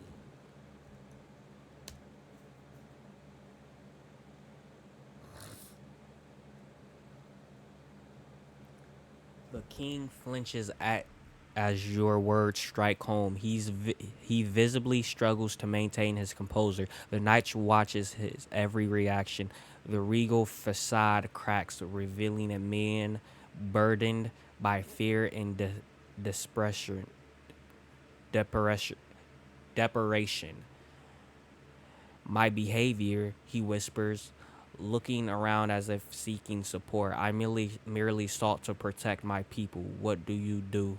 The king flinches at as your words strike home. He visibly struggles to maintain his composure. The knight watches his every reaction. The regal facade cracks, revealing a man burdened by fear and desperation. Depression. Depression. My behavior, he whispers, looking around as if seeking support. I merely sought to protect my people. What do you do?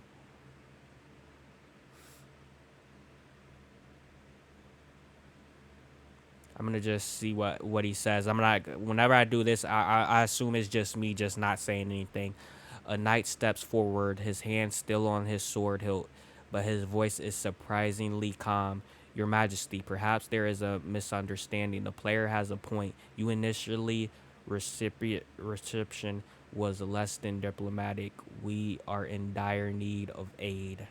I'm gonna just see what he says. I'm not. Whenever I do this, I assume it's just me, just not saying anything. A knight steps forward, his hand still on his sword hilt, but his voice is surprisingly calm. Your Majesty, perhaps there is a misunderstanding. The player has a point. You initially reception was less than diplomatic. We are in dire need of aid.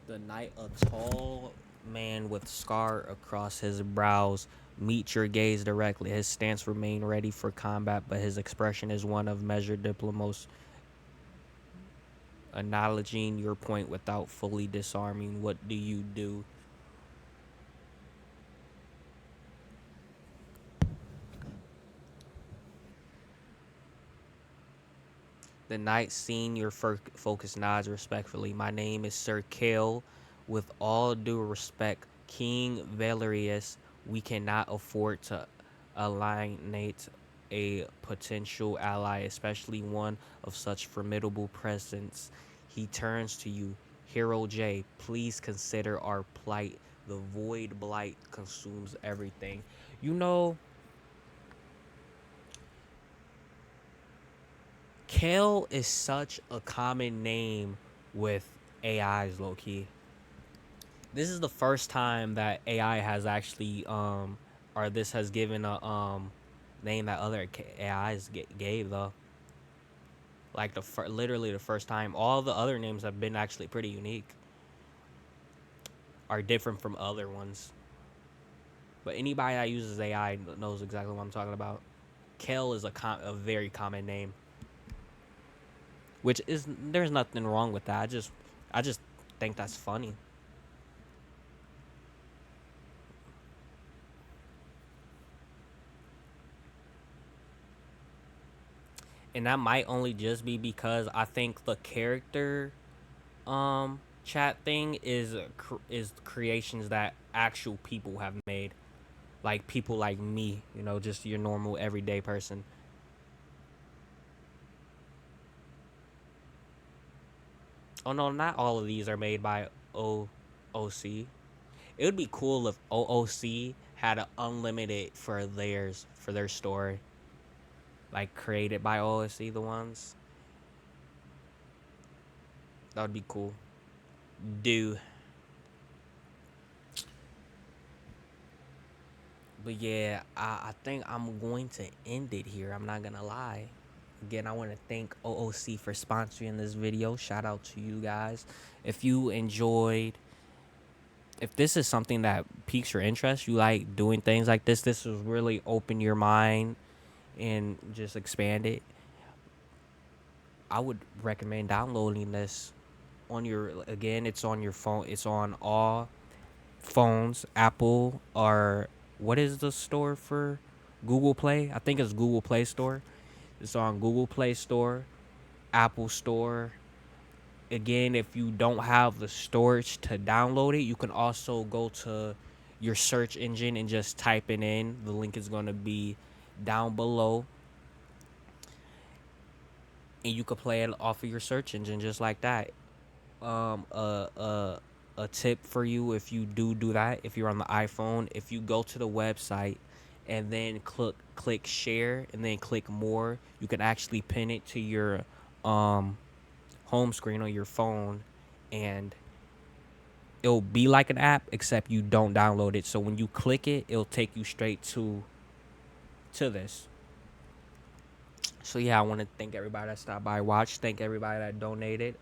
The knight, a tall man with scar across his brows, meets your gaze directly. His stance remains ready for combat, but his expression is one of measured diplomacy, acknowledging your point without fully disarming. What do you do? The knight, seeing your focus, nods respectfully. My name is Sir Kale. With all due respect, King Valerius, we cannot afford to alienate a potential ally, especially one of such formidable presence. He turns to you. Hero J, please consider our plight. The void blight consumes everything. You know, Kale is such a common name with AIs, low key. This is the first time that AI has actually or this has given a name that other AIs gave though. Like literally the first time. All the other names have been actually pretty unique. Are different from other ones. But anybody that uses AI knows exactly what I'm talking about. Kale is a very common name, which is there's nothing wrong with that. I just think that's funny. And that might only just be because I think the character chat thing is creations that actual people have made, like people like me, just your normal everyday person. Oh no, not all of these are made by OOC. It would be cool if OOC had an unlimited for their story, like created by OOC, the ones that would be cool. Do But yeah, I think I'm going to end it here. I'm not gonna lie. Again, I want to thank OOC for sponsoring this video. Shout out to you guys. If you enjoyed, if this is something that piques your interest, you like doing things like this will really open your mind and just expand it. I would recommend downloading this again, it's on your phone. It's on all phones, Apple, or what is the store for Google Play. I think it's Google Play Store. It's on Google Play Store, Apple Store. Again, if you don't have the storage to download it, you can also go to your search engine and just type it in. The link is going to be down below, and you can play it off of your search engine just like that. um a a a tip for you, if you do that, if you're on the iPhone, if you go to the website and then click share and then click more, you can actually pin it to your um home screen on your phone, and it'll be like an app except you don't download it. So when you click it, it'll take you straight to this. So yeah, I want to thank everybody that stopped by, watch. Thank everybody that donated.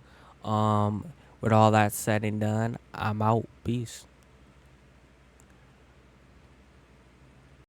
With all that said and done, I'm out. Peace.